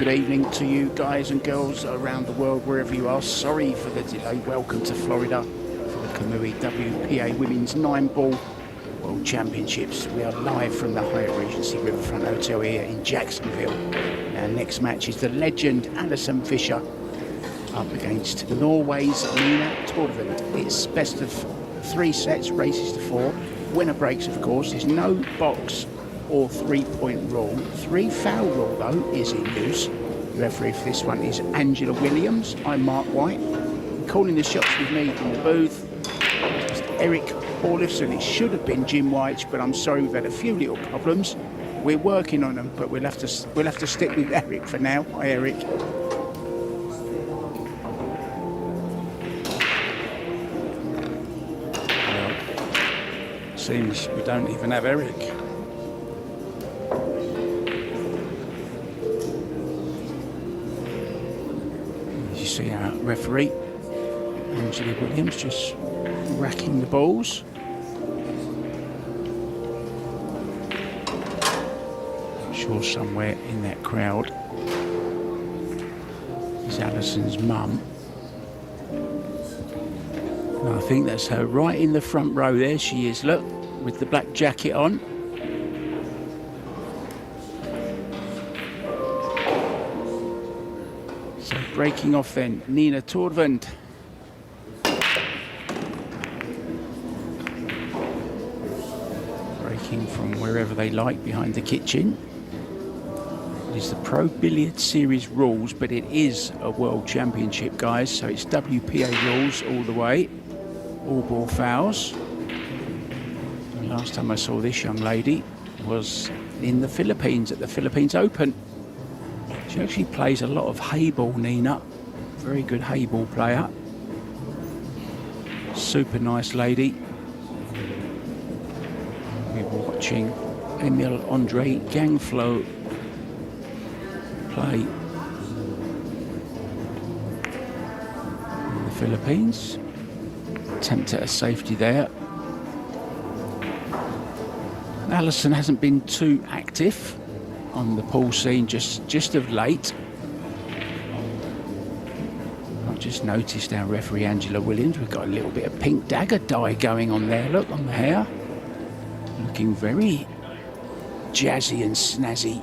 good evening to you guys and girls around the world, wherever you are. Sorry for the delay. Welcome to Florida for the Kamui WPA Women's 9-Ball World Championships. We are live from the Hyatt Regency Riverfront Hotel here in Jacksonville. Our next match is the legend Alison Fisher up against Norway's Nina TORVUND. It's best of 3 sets, races to 4. Winner breaks, of course. There's no box or 3-point rule. 3 foul rule though is in use. The referee for this one is Angela Williams. I'm Mark White. Calling the shots with me in the booth is Eric Orlifson. It should have been Jim White, but I'm sorry, we've had a few little problems. We're working on them, but we'll have to stick with Eric for now. Hi, Eric. Well, seems we don't even have Eric. You see our referee, Angela Williams, just racking the balls. I'm sure somewhere in that crowd is Alison's mum. And I think that's her right in the front row there. She is, look, with the black jacket on. So breaking off then, Nina TORVUND. Breaking from wherever they like behind the kitchen. It is the Pro Billiard Series rules, but it is a World Championship, guys, so it's WPA rules all the way. All ball fouls. And last time I saw this young lady was in the Philippines at the Philippines Open. She actually plays a lot of hayball, Nina. Very good hayball player. Super nice lady. We were watching Emil Andre Gangflo play in the Philippines. Attempt at a safety there. Alison hasn't been too active on the pool scene just of late. I've just noticed our referee Angela Williams, we've got a little bit of pink dagger dye going on there, look, on the hair. Looking very jazzy and snazzy.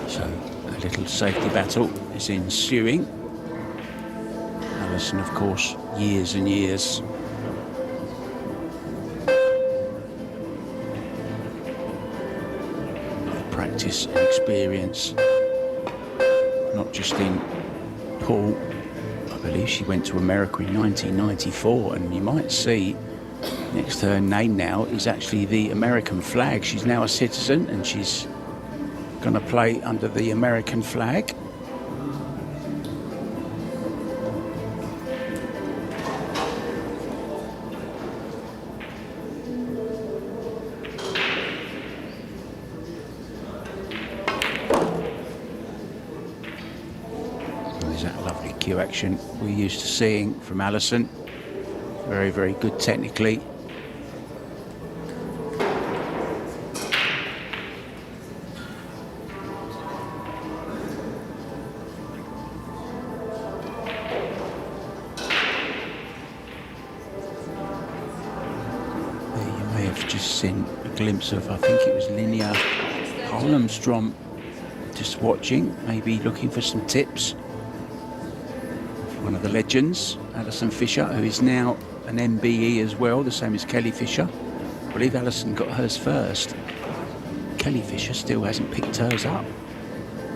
So a little safety battle is ensuing. Alison, of course, years and years of practice and experience, not just in pool. I believe she went to America in 1994, and you might see next to her name now is actually the American flag. She's now a citizen and she's going to play under the American flag. There's that lovely cue action we're used to seeing from Alison. Very, very good technically. Just seen a glimpse of, I think it was Linnea Holmstrom, just watching, maybe looking for some tips. One of the legends, Alison Fisher, who is now an MBE as well, the same as Kelly Fisher. I believe Alison got hers first. Kelly Fisher still hasn't picked hers up.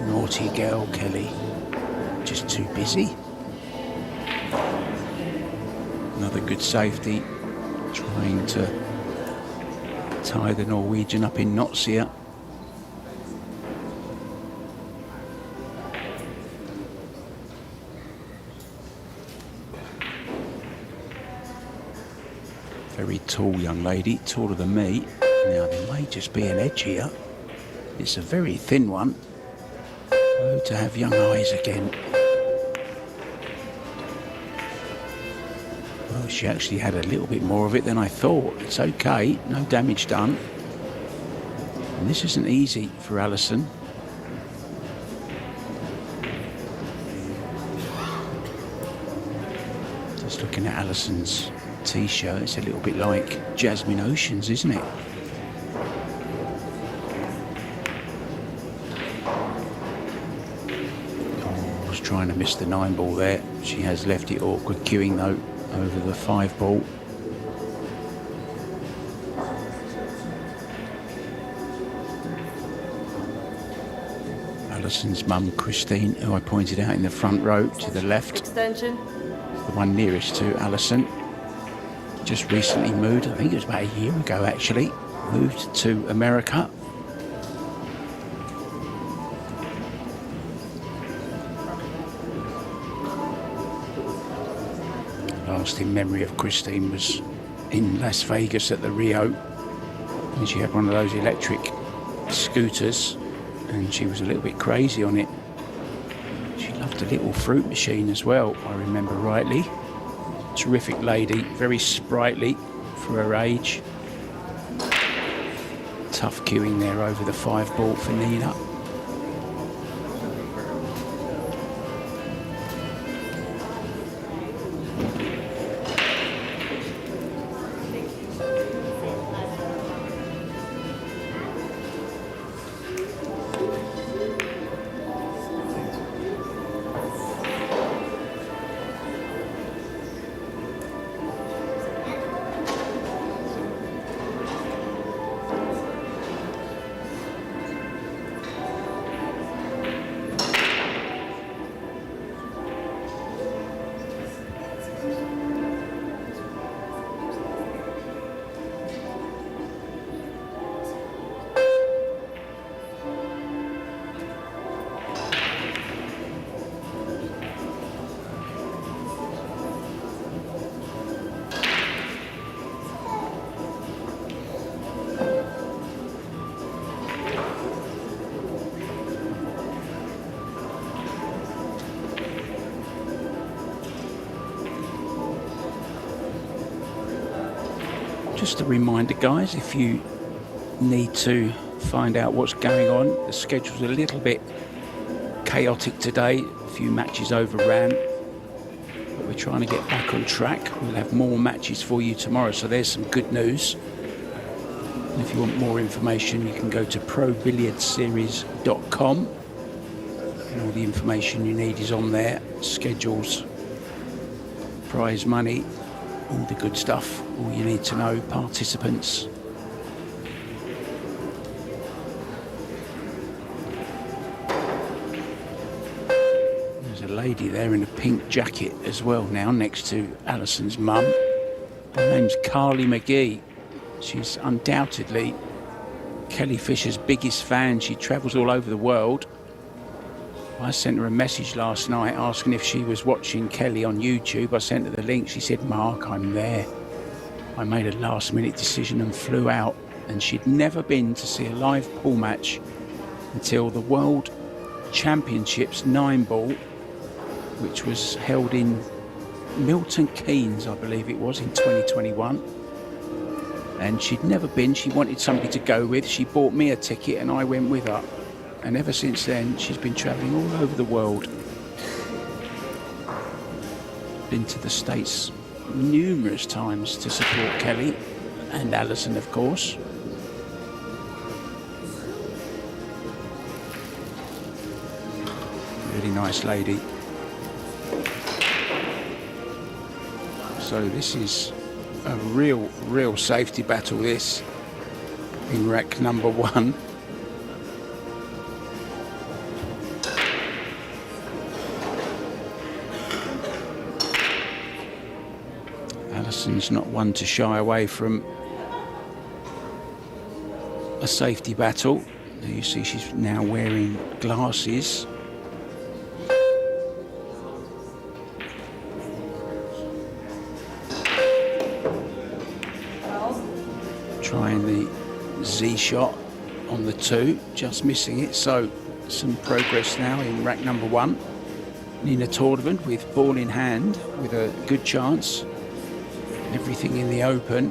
Naughty girl, Kelly. Just too busy. Another good safety, trying to tie the Norwegian up in knots here. Very tall young lady, taller than me. Now, there may just be an edge here. It's a very thin one. Oh, to have young eyes again. Well, she actually had a little bit more of it than I thought. It's okay, no damage done. And this isn't easy for Alison. Just looking at Alison's t-shirt, it's a little bit like Jasmine Ocean's, isn't it? Oh, I was trying to miss the 9 ball there. She has left it awkward queuing though over the 5 ball. Alison's mum, Christine, who I pointed out in the front row to the left. Extension. The one nearest to Alison. Just recently moved, I think it was about a year ago actually, moved to America. Last in memory of Christine was in Las Vegas at the Rio, and she had one of those electric scooters and she was a little bit crazy on it. She loved a little fruit machine as well, I remember rightly. Terrific lady, very sprightly for her age. Tough queuing there over the 5 ball for Nina. Just a reminder, guys, if you need to find out what's going on, the schedule's a little bit chaotic today. A few matches overran, but we're trying to get back on track. We'll have more matches for you tomorrow, so there's some good news. And if you want more information, you can go to probilliardseries.com, and all the information you need is on there. Schedules, prize money, all the good stuff, all you need to know, participants. There's a lady there in a pink jacket as well now, next to Alison's mum. Her name's Carly McGee. She's undoubtedly Kelly Fisher's biggest fan. She travels all over the world. I sent her a message last night asking if she was watching Kelly on YouTube. I sent her the link. She said, "Mark, I'm there." I made a last-minute decision and flew out. And she'd never been to see a live pool match until the World Championships 9-ball, which was held in Milton Keynes, I believe it was, in 2021. And she'd never been. She wanted somebody to go with. She bought me a ticket and I went with her. And ever since then, she's been travelling all over the world. Been to the States numerous times to support Kelly and Alison, of course. Really nice lady. So this is a real safety battle, this, in rack number 1. Alison's not one to shy away from a safety battle. You see she's now wearing glasses. Trying the Z shot on the 2, just missing it. So some progress now in rack number 1. Nina TORVUND with ball in hand with a good chance. Everything in the open.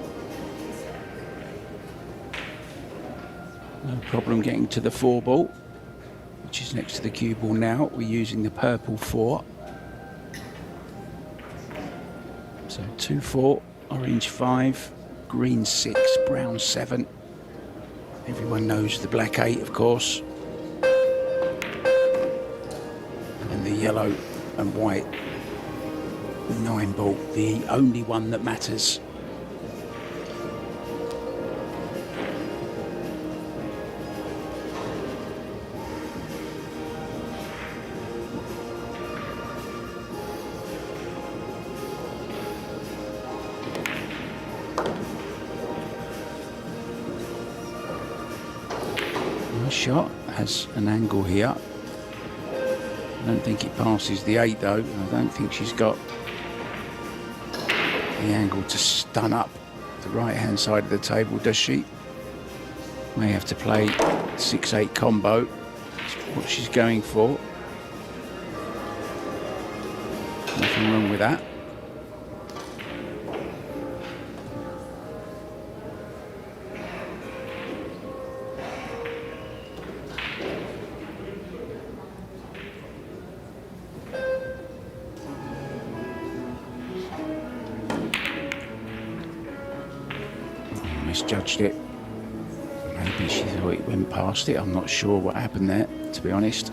No problem getting to the 4 ball, which is next to the cue ball now. We're using the purple 4. So 2-4, orange 5, green 6, brown 7. Everyone knows the black 8, of course. And the yellow and white 9 ball, the only one that matters. Shot has an angle here. I don't think it passes the 8 though. I don't think she's got the angle to stun up the right hand side of the table, does she? May have to play 6-8 combo. That's what she's going for. Nothing wrong with that. Misjudged it. Maybe she thought it went past it. I'm not sure what happened there, to be honest.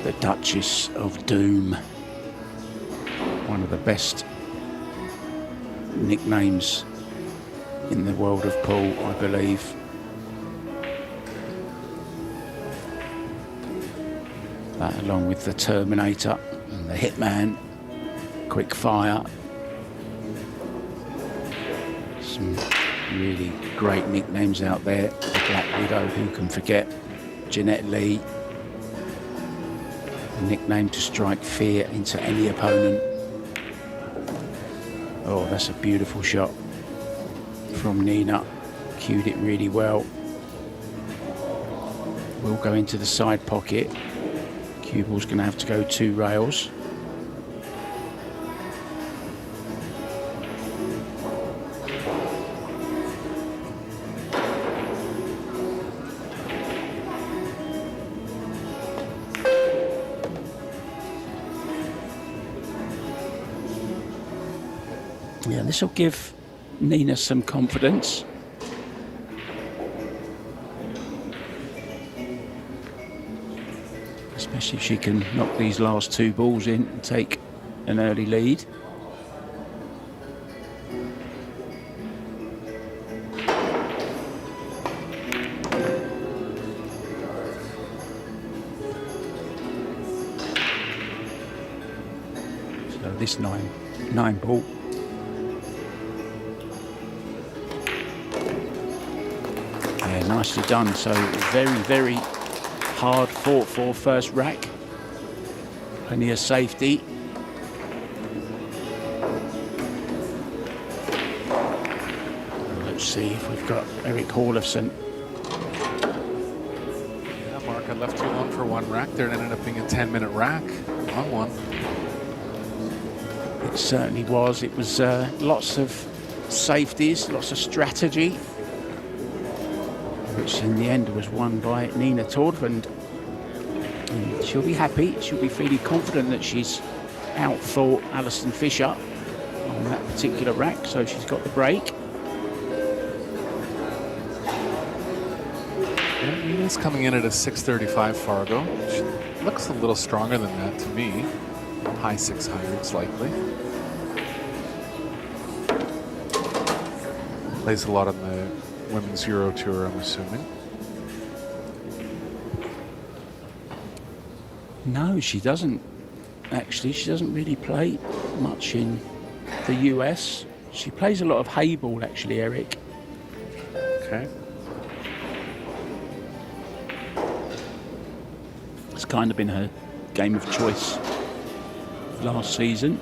The Duchess of Doom. One of the best nicknames in the world of pool, I believe. That, along with the Terminator and the Hitman, Quick Fire. Some really great nicknames out there. The Black Widow, who can forget? Jeanette Lee. A nickname to strike fear into any opponent. Oh, that's a beautiful shot from Nina. Cued it really well. Will go into the side pocket. Cue ball's going to have to go 2 rails. Yeah, this will give Nina some confidence. Especially if she can knock these last 2 balls in and take an early lead. So this 9 ball. Yeah, nicely done. So very hard fought for first rack. Plenty of safety. Let's see if we've got Eric Hallefson. Yeah, Mark, I left too long for 1 rack there. It ended up being a 10-minute rack on 1. It certainly was. It was lots of safeties, lots of strategy, which in the end was won by Nina TORVUND. And she'll be happy. She'll be feeling confident that she's outthought Alison Fisher on that particular rack, so she's got the break. Yeah, Nina's coming in at a 635 Fargo. She looks a little stronger than that to me. High 600s likely. Plays a lot on the Women's Euro Tour, I'm assuming. No, she doesn't. Actually, she doesn't really play much in the US. She plays a lot of hay ball, actually, Eric. Okay. It's kind of been her game of choice last season.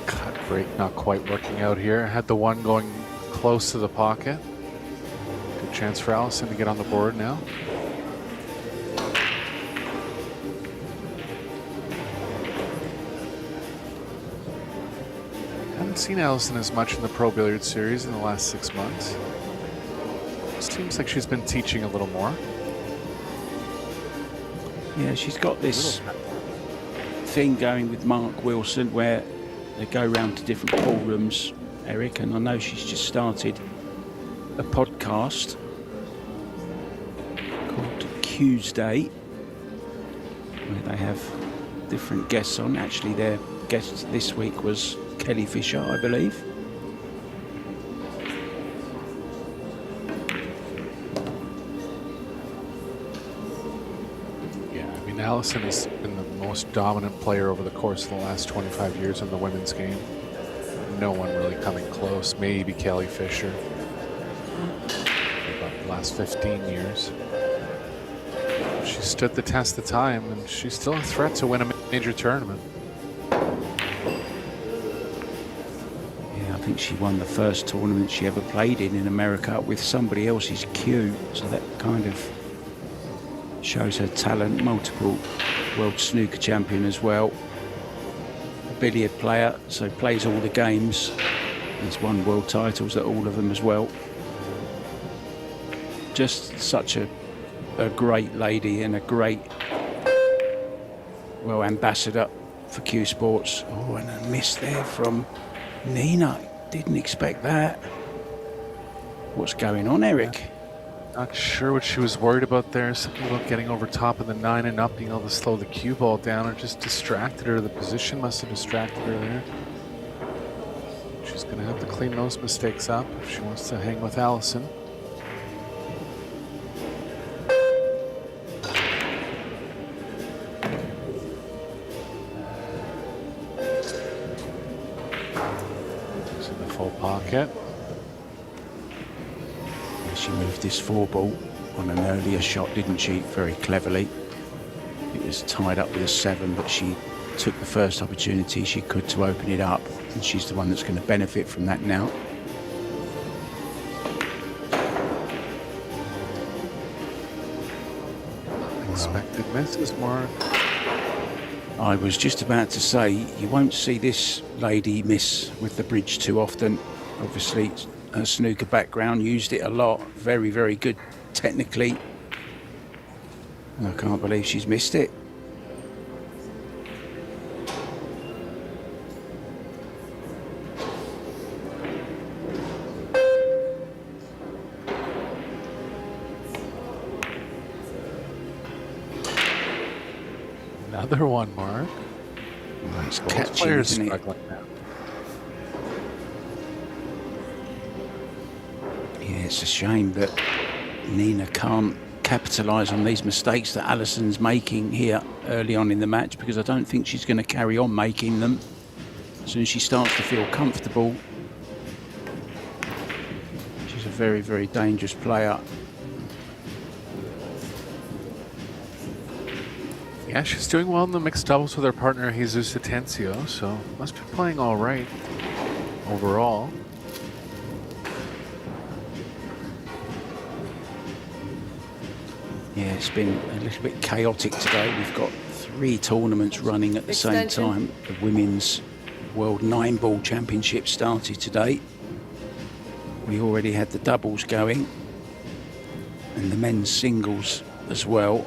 Cut break not quite working out here. Had the one going close to the pocket. Good chance for Allison to get on the board now. Haven't seen Allison as much in the Pro Billiard Series in the last 6 months. Seems like she's been teaching a little more. Yeah, she's got this thing going with Mark Wilson where they go around to different pool rooms, Eric, and I know she's just started a podcast called Tuesday where they have different guests on. Actually, their guest this week was Kelly Fisher, I believe. Allison has been the most dominant player over the course of the last 25 years in the women's game. No one really coming close. Maybe Kelly Fisher. About the last 15 years. She stood the test of time, and she's still a threat to win a major tournament. Yeah, I think she won the first tournament she ever played in America with somebody else's cue. So that kind of shows her talent. Multiple world snooker champion as well. A billiard player, so plays all the games. Has won world titles at all of them as well. Just such a great lady and a great, well, ambassador for Q Sports. Oh, and a miss there from Nina. Didn't expect that. What's going on, Eric? Not sure what she was worried about there. Something about getting over top of the 9 and not being able to slow the cue ball down, or just distracted her. The position must have distracted her there. She's going to have to clean those mistakes up if she wants to hang with Allison. She's in the full pocket. She moved this 4-ball on an earlier shot, didn't she? Very cleverly. It was tied up with a 7, but she took the first opportunity she could to open it up, and she's the one that's going to benefit from that now. Expected misses, Mark. I was just about to say, you won't see this lady miss with the bridge too often. Obviously, her snooker background, used it a lot. Very, very good technically. I can't believe she's missed it. Another one, Mark. Nice Both catching, players isn't it? struggling now. Yeah, it's a shame that Nina can't capitalise on these mistakes that Allison's making here early on in the match, because I don't think she's going to carry on making them. As soon as she starts to feel comfortable, she's a very, very dangerous player. Yeah, she's doing well in the mixed doubles with her partner Jesus Atencio, so must be playing all right overall. Yeah, it's been a little bit chaotic today. We've got 3 tournaments running at the same time. The Women's World 9-Ball Championship started today. We already had the doubles going and the men's singles as well.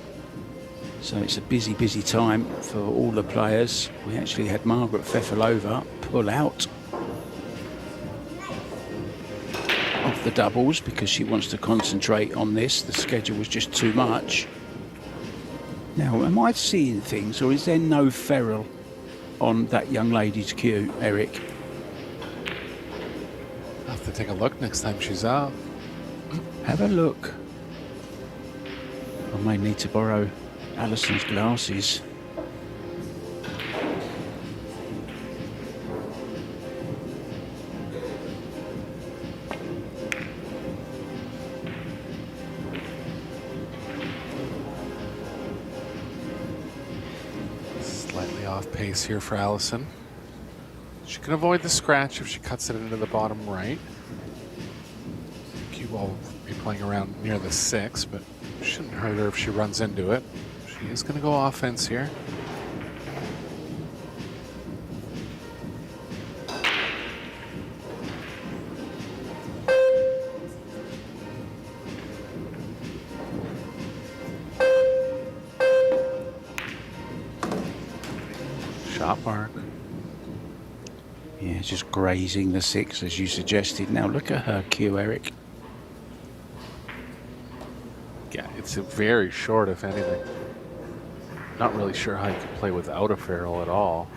So it's a busy, busy time for all the players. We actually had Margaret Fefilova pull out of the doubles because she wants to concentrate on this. The schedule was just too much. Now, am I seeing things, or is there no ferrule on that young lady's cue, Eric? I'll have to take a look next time she's out. Have a look. I may need to borrow Alison's glasses. off pace here for Allison. She can avoid the scratch if she cuts it into the bottom right. Cue ball will be playing around near the 6, but shouldn't hurt her if she runs into it. She is going to go offense here. Shot mark. Yeah, just grazing the 6 as you suggested. Now look at her cue, Eric. Yeah, it's a very short, if anything. Not really sure how you can play without a ferrule at all.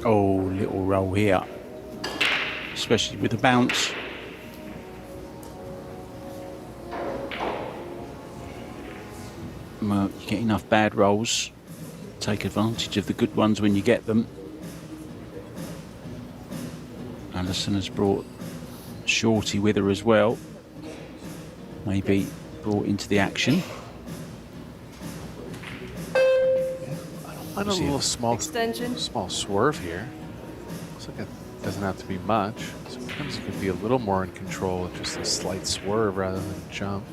Oh, little roll here, especially with the bounce. Well, you get enough bad rolls. Take advantage of the good ones when you get them. Allison has brought Shorty with her as well. Maybe brought into the action. I don't mind a little small extension. Small swerve here. Looks like it doesn't have to be much. Sometimes you can be a little more in control with just a slight swerve rather than jump.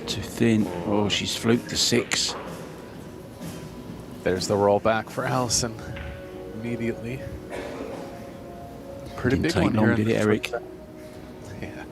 Too thin. Oh, she's fluked the 6. There's the roll back for Allison immediately. Pretty Didn't big take one long, here. did it, Eric? Yeah.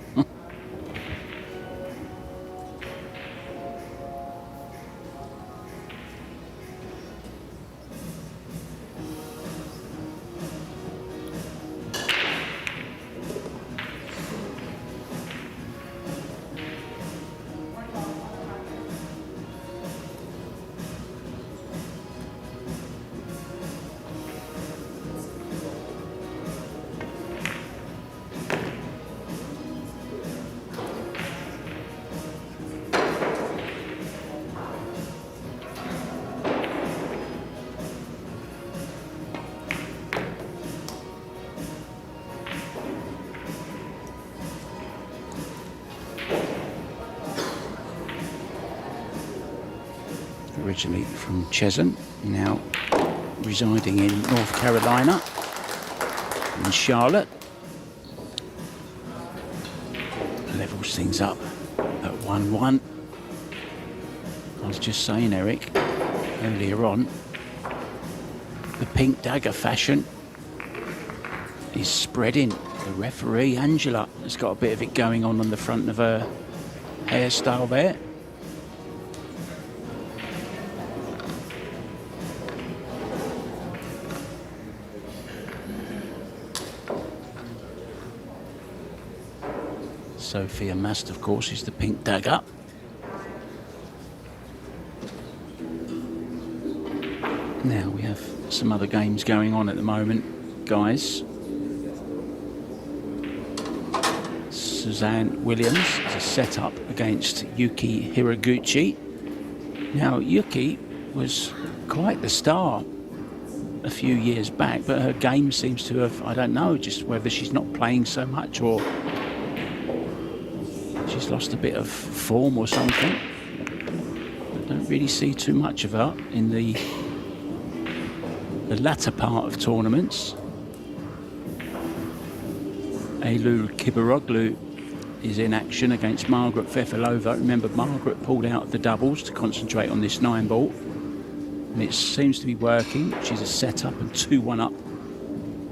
Originally from Cheshunt, now residing in North Carolina, in Charlotte. Levels things up at 1-1. I was just saying, Eric, earlier on, the pink dagger fashion is spreading. The referee, Angela, has got a bit of it going on the front of her hairstyle there. Sophia Mast, of course, is the pink dagger. Now we have some other games going on at the moment, guys. Suzanne Williams is a set-up against Yuki Hiraguchi. Now, Yuki was quite the star a few years back, but her game seems to have, I don't know, just whether she's not playing so much or she's lost a bit of form or something. I don't really see too much of her in the latter part of tournaments. Aylul Kibaroglu is in action against Margaret Fefilova. Remember, Margaret pulled out the doubles to concentrate on this 9-ball. And it seems to be working. She's a set-up and 2-1 up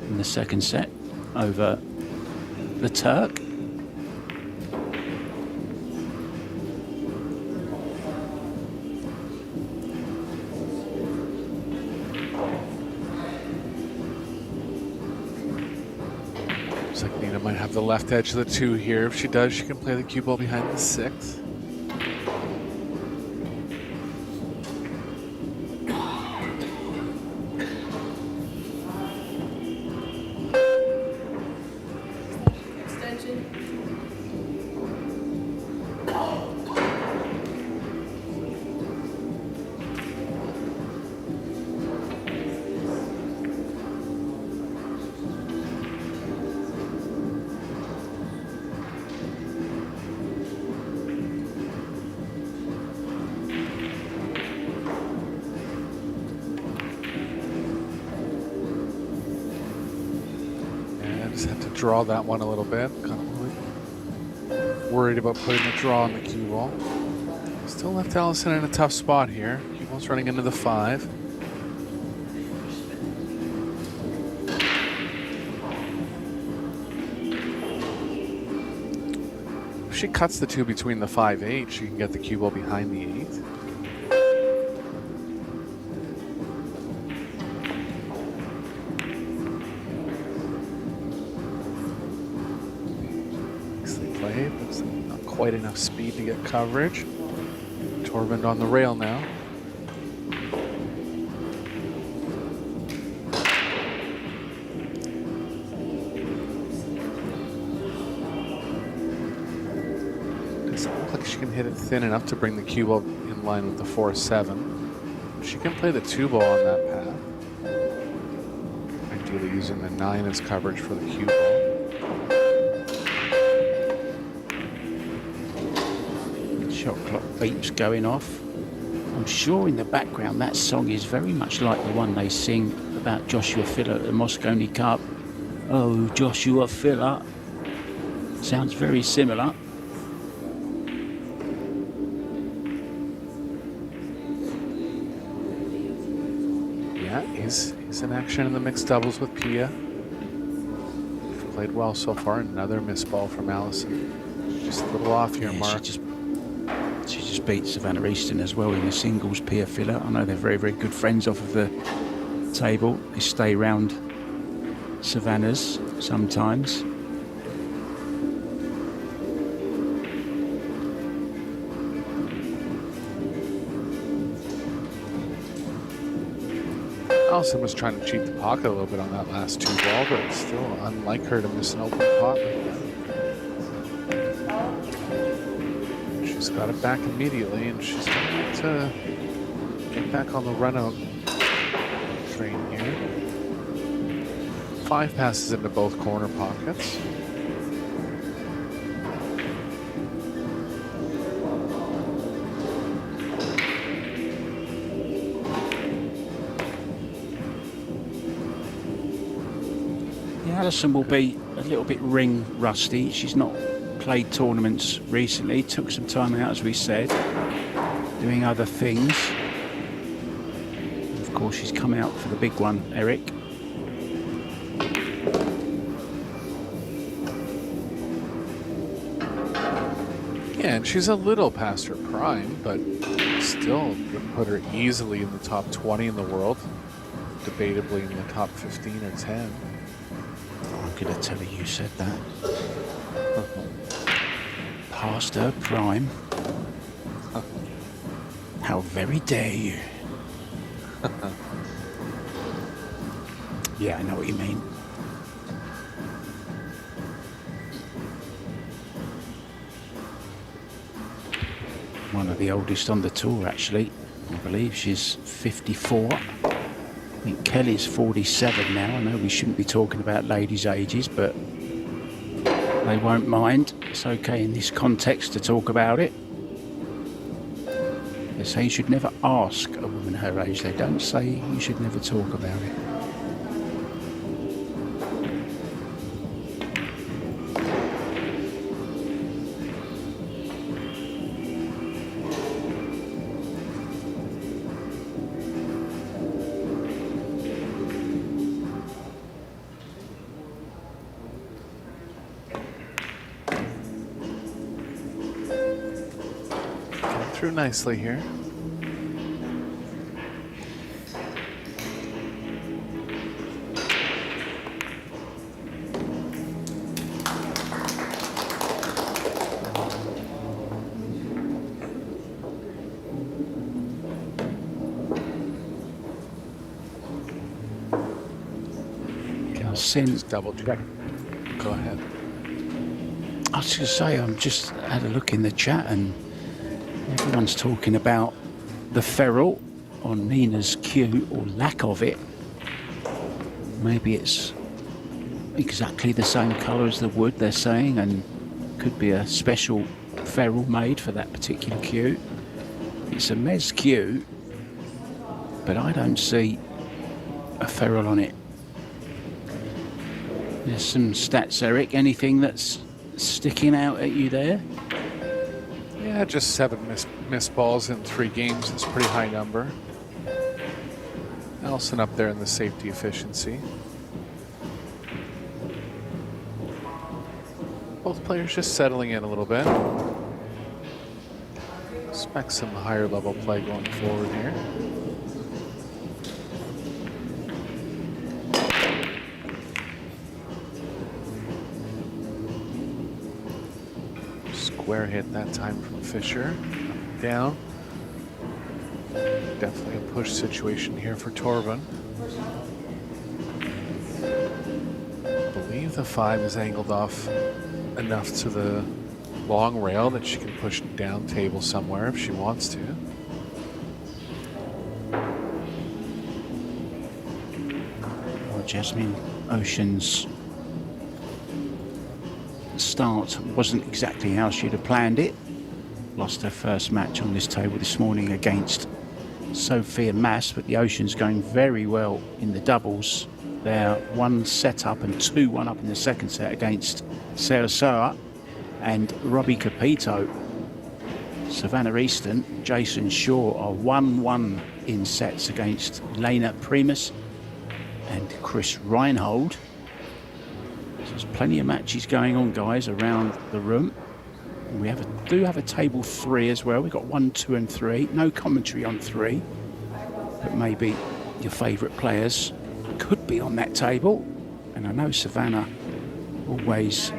in the second set over the Turk. Looks like Nina might have the left edge of the 2 here. If she does, she can play the cue ball behind the 6. draw that one a little bit. Kind of worried about putting the draw on the cue ball. Still left Allison in a tough spot here. Cue ball's running into the 5. If she cuts the 2 between the 5-8, she can get the cue ball behind the 8. Not quite enough speed to get coverage. TORVUND on the rail now. Doesn't look like she can hit it thin enough to bring the cue ball in line with the 4-7. She can play the 2 ball on that path. Ideally using the 9 as coverage for the cue ball. Shot clock beeps going off. I'm sure in the background that song is very much like the one they sing about Joshua Filler at the Moscone Cup. Oh, Joshua Filler. Sounds very similar. Yeah, he's in action in the mixed doubles with Pia. Played well so far. Another missed ball from Allison. Just a little off here, Yeah, Mark. She just beat Savannah Easton as well in the singles. Pia Filler. I know they're very, very good friends off of the table. They stay round Savannah's sometimes. Allison was trying to cheat the pocket a little bit on that last 2 ball, but it's still unlike her to miss an open pot like that. She's got it back immediately, and she's going to get back on the run-out train here. 5 passes into both corner pockets. Allison will be a little bit ring rusty. She's not played tournaments recently. Took some time out, as we said, doing other things. And of course, she's come out for the big one, Eric. Yeah, and she's a little past her prime, but still would put her easily in the top 20 in the world. Debatably in the top 15 or 10. I'm going to tell her you said that. Past her prime. How very dare you. Yeah, I know what you mean. One of the oldest on the tour, actually. I believe she's 54. I think Kelly's 47 now. I know we shouldn't be talking about ladies' ages, but they won't mind. It's okay in this context to talk about it. They say you should never ask a woman her age. They don't say you should never talk about it. Through nicely here. Since double check. Go ahead. I was going to say, I'm just had a look in the chat and everyone's talking about the ferrule on Nina's cue, or lack of it. Maybe it's exactly the same colour as the wood, they're saying, and could be a special ferrule made for that particular cue. It's a Mez cue, but I don't see a ferrule on it. There's some stats, Eric. Anything that's sticking out at you there? Yeah, just 7 missed balls in 3 games. It's a pretty high number. Allison up there in the safety efficiency. Both players just settling in a little bit. Expect some higher level play going forward here. Square hit that time from Fisher. Down. Definitely a push situation here for TORVUND. I believe the 5 is angled off enough to the long rail that she can push down table somewhere if she wants to. Well, Jasmine Ocean's start wasn't exactly how she'd have planned it. Lost her first match on this table this morning against Sophia Mass, but the Ocean's going very well in the doubles. They're 1 set up and 2-1 up in the second set against Sarasota and Robbie Capito. Savannah Easton, Jason Shaw are 1-1 in sets against Lena Primus and Chris Reinhold. So there's plenty of matches going on, guys, around the room. And we do have a table 3 as well. We've got 1, 2 and 3. No commentary on 3, but maybe your favourite players could be on that table. And I know Savannah always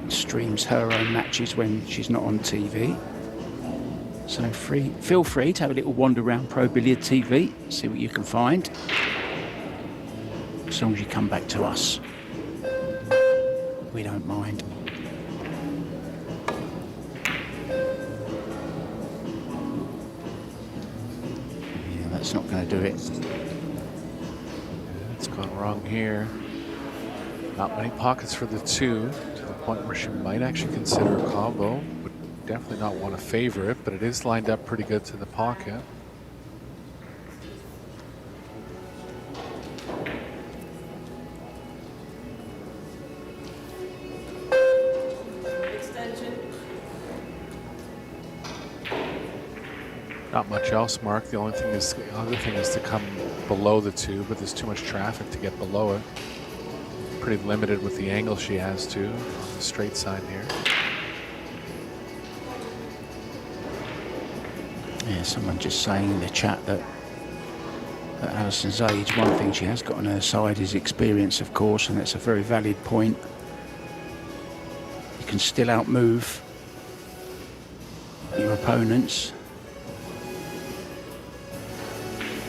streams her own matches when she's not on TV. So feel free to have a little wander around Pro Billiard TV, see what you can find. As long as you come back to us, we don't mind. Yeah, that's not going to do it. It's gone wrong here. Not many pockets for the 2, to the point where she might actually consider a combo. Would definitely not want to favor it, but it is lined up pretty good to the pocket. Not much else, Mark. The other thing is to come below the 2, but there's too much traffic to get below it. Pretty limited with the angle she has to on the straight side here. Yeah, someone just saying in the chat that at Alison's age, one thing she has got on her side is experience, of course, and that's a very valid point. You can still outmove your opponents.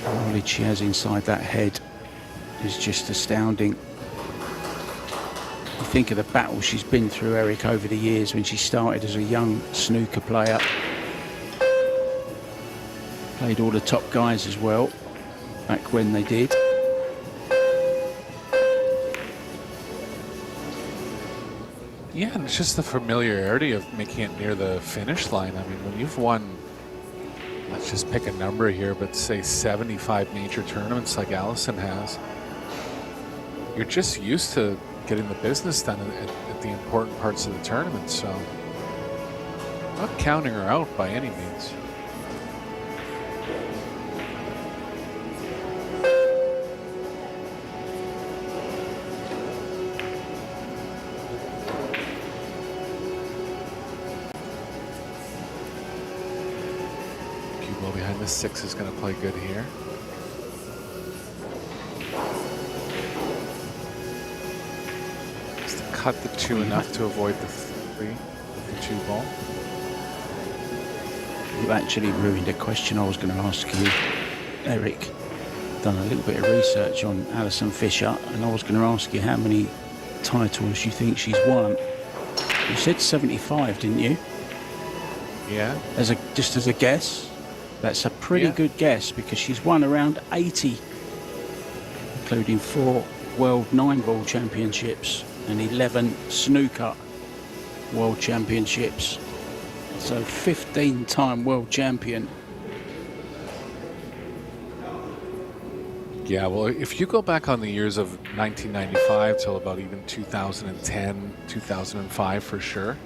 The knowledge she has inside that head is just astounding. You think of the battle she's been through, Eric, over the years when she started as a young snooker player. Played all the top guys as well, back when they did. Yeah, and it's just the familiarity of making it near the finish line. I mean, when you've won, let's just pick a number here, but say 75 major tournaments like Allison has, you're just used to getting the business done at the important parts of the tournament. So I'm not counting her out by any means. Cue ball behind the 6 is going to play good here. Cut the 2 enough to avoid the 3 with the 2 ball. You've actually ruined a question I was going to ask you, Eric. Done a little bit of research on Alison Fisher, and I was going to ask you how many titles you think she's won. You said 75, didn't you? Yeah. Just as a guess. That's a pretty good guess, because she's won around 80, including 4 World 9-ball championships and 11 snooker world championships. So 15-time world champion. Yeah, well, if you go back on the years of 1995 till about even 2010, 2005 for sure,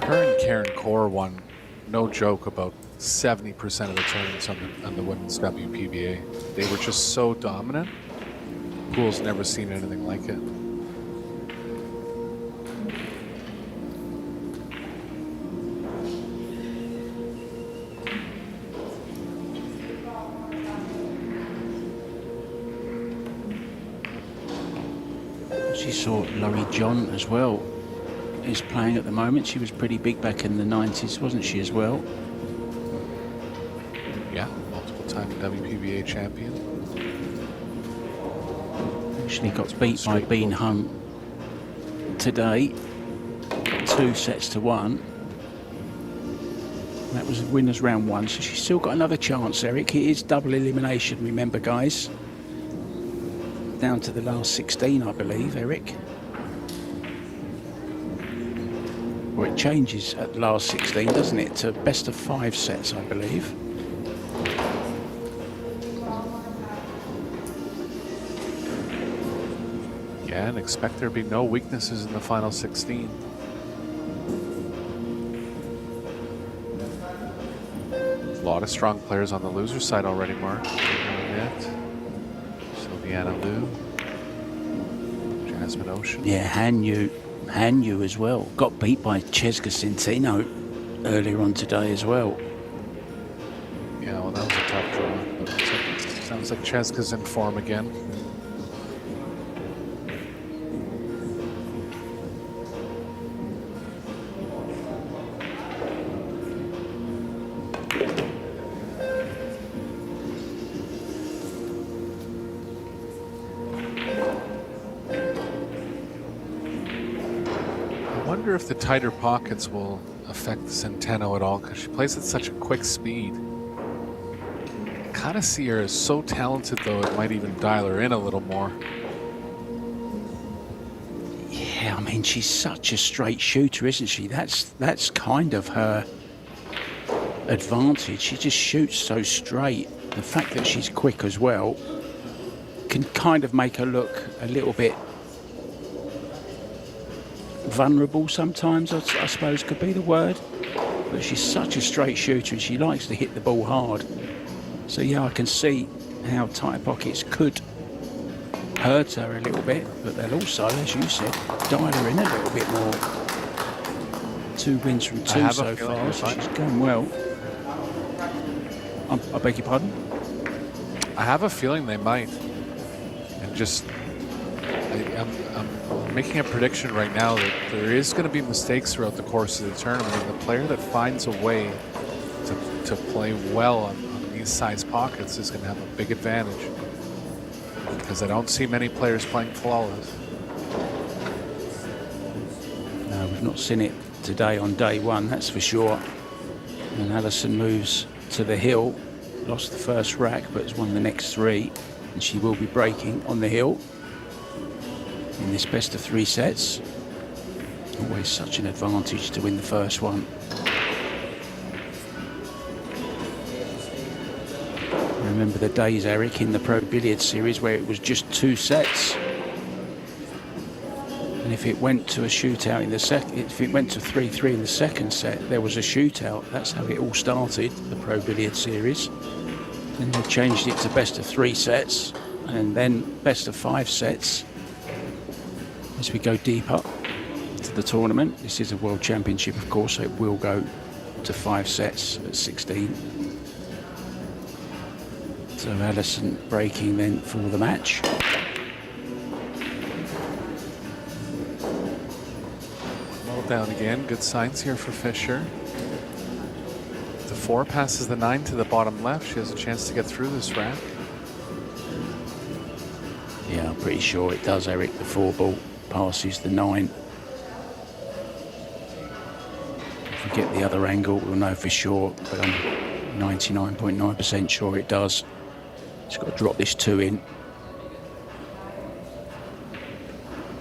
her and Karen Corr won, no joke, about 70% of the tournaments on the women's WPBA. They were just so dominant. Pool's never seen anything like it. She saw Laurie John as well, is playing at the moment. She was pretty big back in the 90s, wasn't she, as well? Yeah, multiple-time WPBA champion. Actually got beat by Bean Hunt today, 2-1. That was winners round 1, so she's still got another chance, Eric. It is double elimination, remember, guys. Down to the last 16, I believe, Eric. Or it changes at the last 16, doesn't it, to best of 5 sets, I believe. Yeah, and expect there to be no weaknesses in the final 16. A lot of strong players on the loser side already, Mark. Sylviana Liu, Jasmine Ocean. Yeah, Hanyu as well. Got beat by Cesca Centeno earlier on today as well. Yeah, well, that was a tough draw. But sounds like Cesca's in form again. I wonder if the tighter pockets will affect Centeno at all, because she plays at such a quick speed. Kind of see her as so talented, though it might even dial her in a little more. Yeah, I mean, she's such a straight shooter, isn't she? That's kind of her advantage. She just shoots so straight. The fact that she's quick as well can kind of make her look a little bit vulnerable sometimes, I suppose could be the word. But she's such a straight shooter and she likes to hit the ball hard. So yeah, I can see how tight pockets could hurt her a little bit, but they'll also, as you said, dial her in a little bit more. 2 wins from 2 so far, so she's going well. I beg your pardon? I have a feeling they might. And just, I'm making a prediction right now that there is going to be mistakes throughout the course of the tournament, and the player that finds a way to play well on these size pockets is going to have a big advantage, because I don't see many players playing flawless. No, we've not seen it today on day 1, that's for sure. And Alison moves to the hill, lost the first rack but has won the next 3, and she will be breaking on the hill in this best of 3 sets. Always such an advantage to win the first one. Remember the days, Eric, in the Pro Billiards series where it was just 2 sets, and if it went to a shootout in the second, if it went to 3-3 in the second set, there was a shootout. That's how it all started, the Pro Billiards series. Then they changed it to best of 3 sets, and then best of 5 sets as we go deeper to the tournament. This is a World Championship, of course, so it will go to 5 sets at 16. So Alison breaking then for the match. Well down again. Good signs here for Fisher. The 4 passes the 9 to the bottom left. She has a chance to get through this rack. Yeah, I'm pretty sure it does, Eric. The 4 ball passes the 9. If we get the other angle, we'll know for sure, but I'm 99.9% sure it does. Just got to drop this 2 in.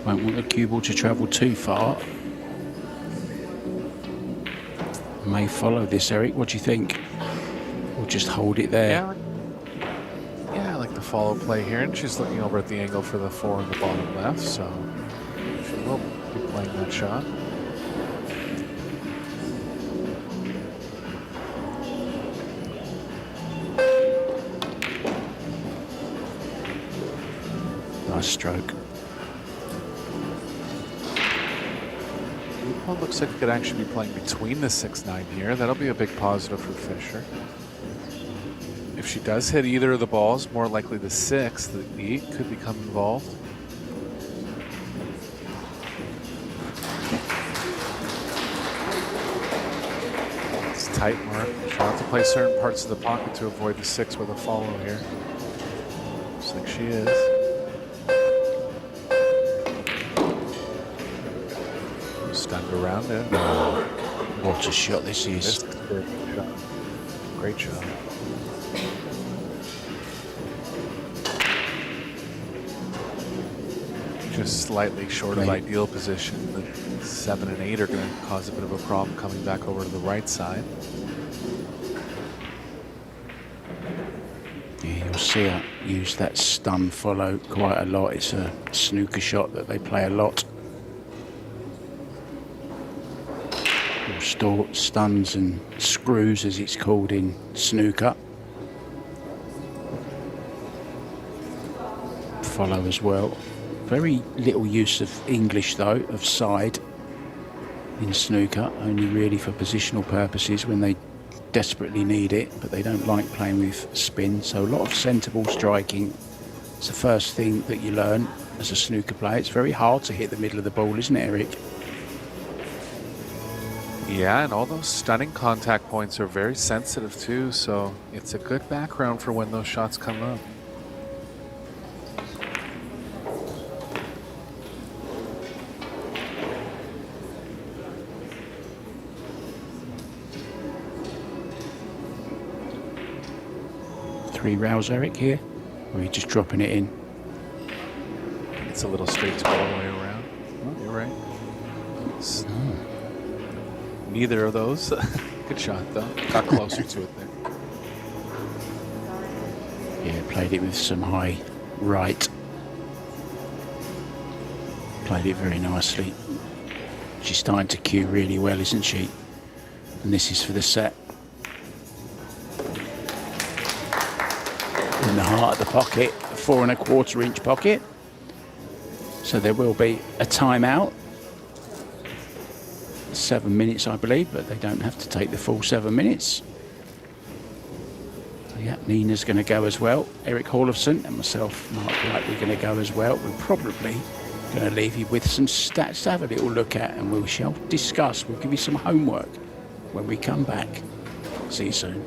Won't want the cue ball to travel too far. May follow this, Eric. What do you think? Or just hold it there? Yeah, like the follow play here, and she's looking over at the angle for the 4 in the bottom left, so she will be playing that shot. Nice stroke. Well, looks like it could actually be playing between the 6-9 here. That'll be a big positive for Fisher. If she does hit either of the balls, more likely the 6, the 8 could become involved. It's tight, Mark. She'll have to play certain parts of the pocket to avoid the 6 with a follow here. Looks like she is. Stunned around it. What a shot this is. Great shot. Just slightly short of ideal position. The 7 and 8 are going to cause a bit of a problem coming back over to the right side. Yeah, you'll see her use that stun follow quite a lot. It's a snooker shot that they play a lot. Stuns and screws, as it's called in snooker. Follow as well. Very little use of English though, of side in snooker, only really for positional purposes when they desperately need it, but they don't like playing with spin, so a lot of centre ball striking. It's the first thing that you learn as a snooker player. It's very hard to hit the middle of the ball, isn't it, Eric? Yeah, and all those stunning contact points are very sensitive too, so it's a good background for when those shots come up. Three rails, Eric, here, or are you just dropping it in? It's a little straight to all the way around. Oh, you're right. Neither of those. Good shot, though. Got closer to it there. Yeah, played it with some high right. Played it very nicely. She's starting to cue really well, isn't she? And this is for the set. In the heart of the pocket, a 4 1/4 inch pocket. So there will be a timeout. 7 minutes, I believe, but they don't have to take the full 7 minutes. Yeah, Nina's going to go as well. Eric Hallofson and myself, Mark White, we're going to go as well. We're probably going to leave you with some stats to have a little look at, and we shall discuss. We'll give you some homework when we come back. See you soon.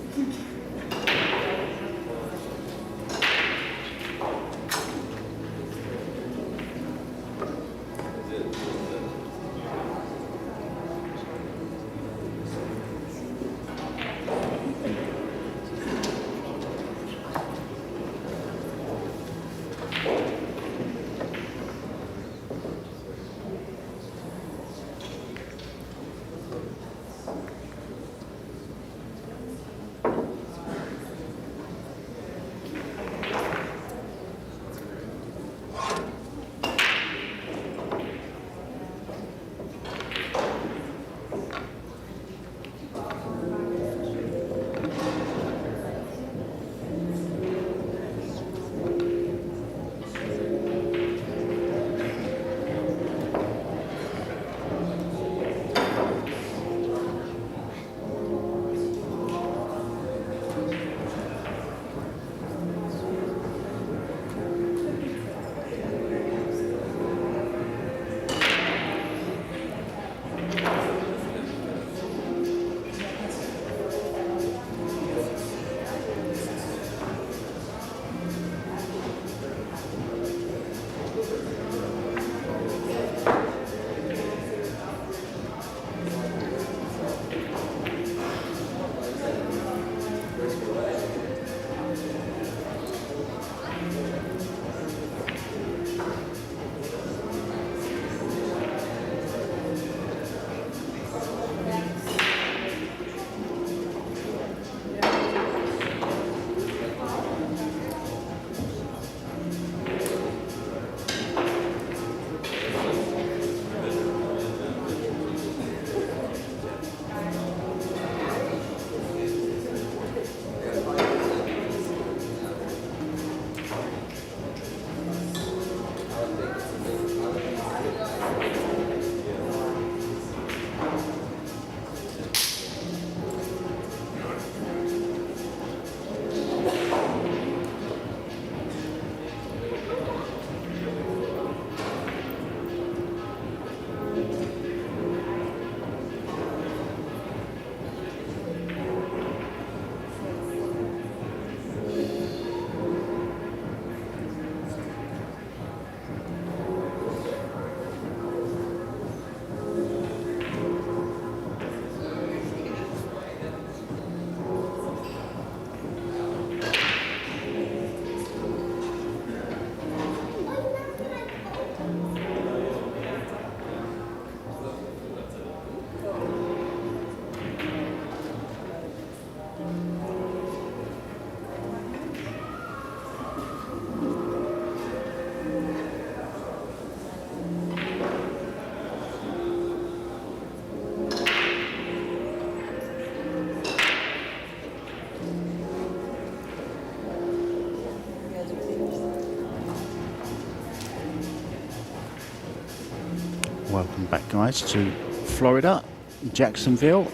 Welcome back, guys, to Florida, Jacksonville.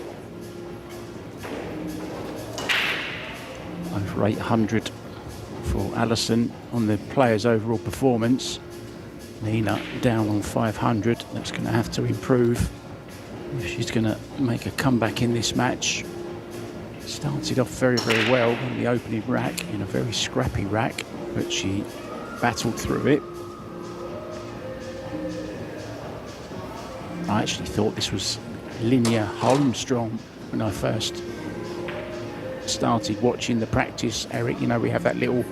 Over 800 for Alison on the players' overall performance. Nina down on 500. That's going to have to improve if she's going to make a comeback in this match. Started off very, very well in the opening rack, in a very scrappy rack, but she battled through it. I actually thought this was Linnea Holmstrom when I first started watching the practice, Eric. You know, we have that little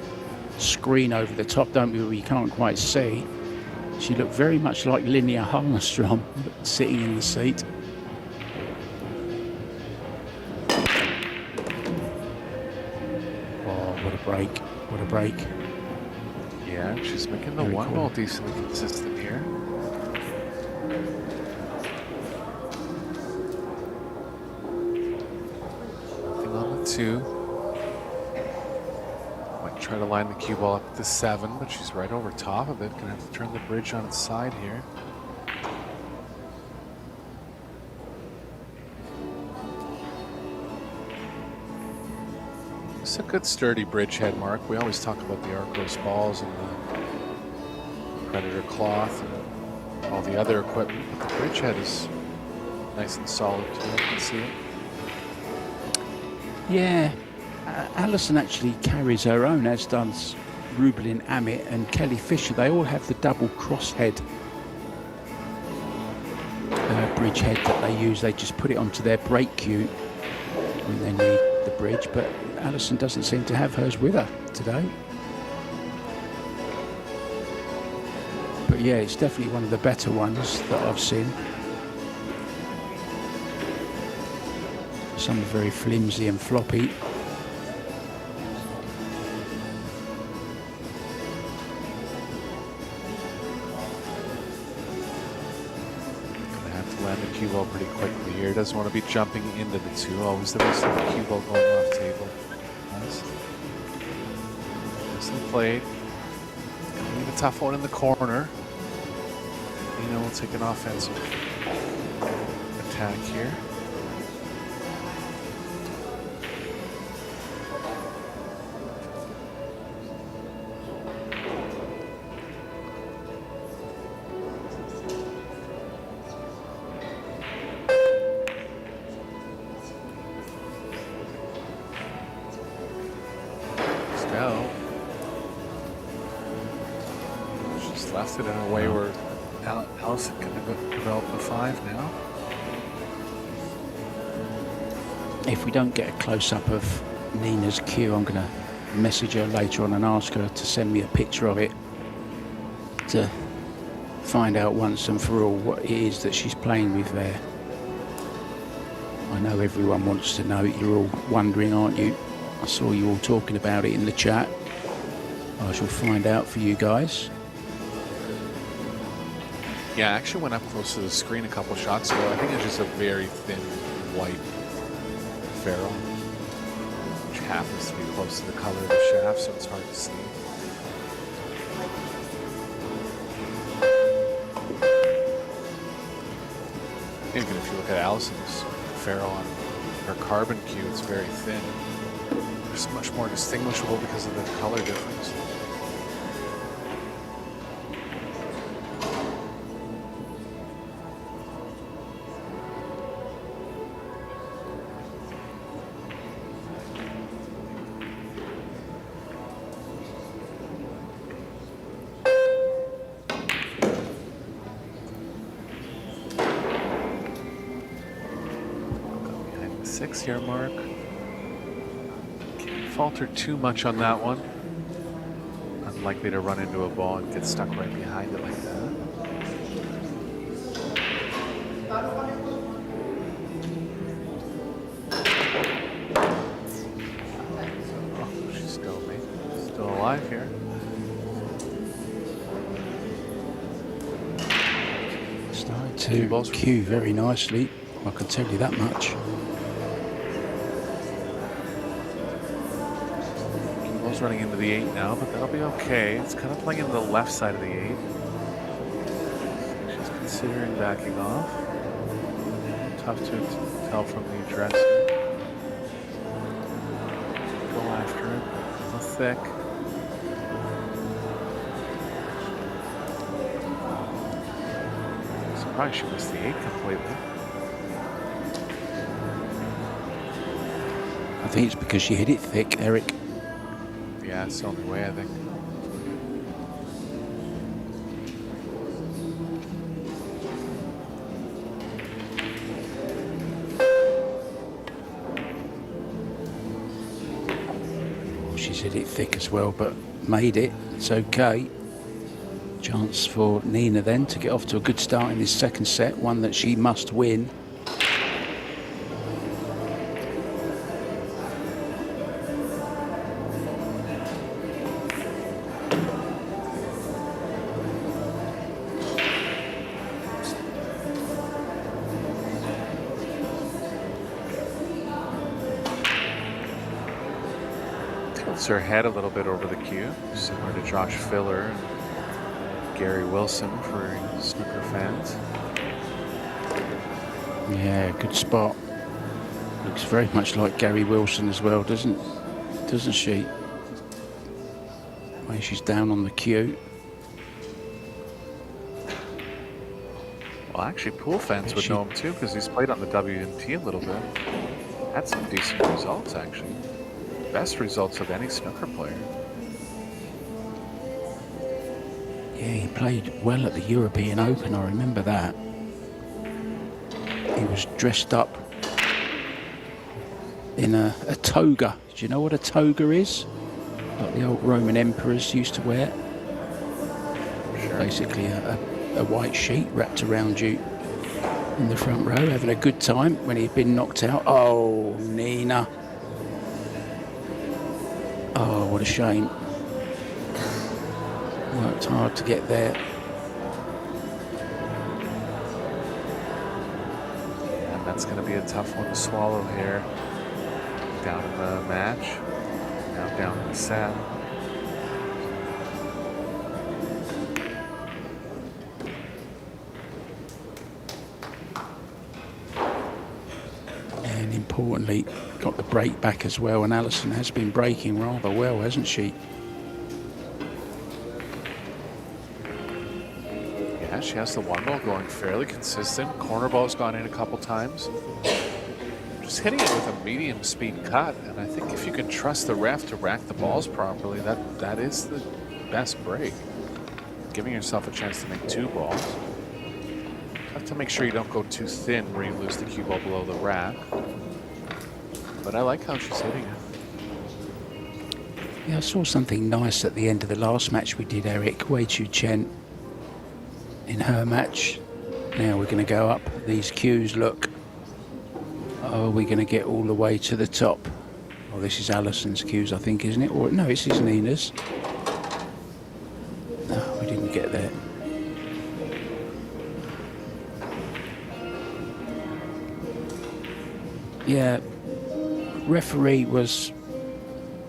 screen over the top, don't we, where you can't quite see. She looked very much like Linnea Holmstrom sitting in the seat. Oh, what a break, what a break. Yeah, she's making the one ball decently consistent here. Nothing on the 2. Might try to line the cue ball up to 7, but she's right over top of it. Gonna have to turn the bridge on its side here. It's a good sturdy bridge head, Mark. We always talk about the Arcos balls and the Predator cloth and all the other equipment, but the bridge head is nice and solid too. You can see it. Yeah, Alison actually carries her own, as does Rublin Amit and Kelly Fisher. They all have the double crosshead bridge head that they use. They just put it onto their break cue when they need the bridge, but Alison doesn't seem to have hers with her today. But yeah, it's definitely one of the better ones that I've seen. Some are very flimsy and floppy. Gonna have to land the cue ball pretty quickly here. Doesn't want to be jumping into the 2. Always the risk of the cue ball going off table. Nice. Nicely played. Gonna leave a tough one in the corner. Nina will take an offensive attack here. Left it in a way where Alison can develop the 5 now. If we don't get a close-up of Nina's cue, I'm going to message her later on and ask her to send me a picture of it to find out once and for all what it is that she's playing with there. I know everyone wants to know. You're all wondering, aren't you? I saw you all talking about it in the chat. I shall find out for you guys. Yeah, I actually went up close to the screen a couple shots ago. I think it's just a very thin white ferrule, which happens to be close to the color of the shaft, so it's hard to see. Even if you look at Alison's ferrule on her carbon cue, it's very thin. It's much more distinguishable because of the color difference. Here, Mark. Can't falter too much on that one. Unlikely to run into a ball and get stuck right behind it like that. Oh, she's still alive here. Started to cue very nicely. I can tell you that much. Running into the 8 now, but that'll be okay. It's kind of playing into the left side of the 8. She's considering backing off. Tough to tell from the address. Go after it. It's a thick. Surprised she missed the 8 completely. I think it's because she hit it thick, Eric. Yeah, it's the only way, I think. She's hit it thick as well, but made it. It's okay. Chance for Nina then to get off to a good start in this second set, one that she must win. Tilts her head a little bit over the cue, similar to Josh Filler and Gary Wilson for snooker fans. Yeah, good spot. Looks very much like Gary Wilson as well, doesn't she? Way she's down on the cue. Well, actually, pool fans would know him too because he's played on the WNT a little bit. Had some decent results, actually. Best results of any snooker player. Yeah, he played well at the European Open, I remember that. He was dressed up in a toga. Do you know what a toga is? Like the old Roman emperors used to wear. Sure. Basically a white sheet wrapped around you in the front row, having a good time when he'd been knocked out. Oh, Nina. Oh, what a shame. Worked hard to get there. And that's going to be a tough one to swallow here. Down in the match. Now down in the set. And importantly, got the break back as well. And Alison has been breaking rather well, hasn't she? Yeah, she has the one ball going fairly consistent. Corner ball's gone in a couple times. Just hitting it with a medium speed cut, and I think if you can trust the ref to rack the balls properly, that is the best break. Giving yourself a chance to make 2 balls. Have to make sure you don't go too thin where you lose the cue ball below the rack. But I like how she's hitting it. Yeah, I saw something nice at the end of the last match we did, Eric. Wei Chu Chen in her match. Now we're going to go up these cues, look. Oh, we're going to get all the way to the top. Oh, this is Alison's cues, I think, isn't it? Or no, this is Nina's. No, we didn't get there. Yeah, referee was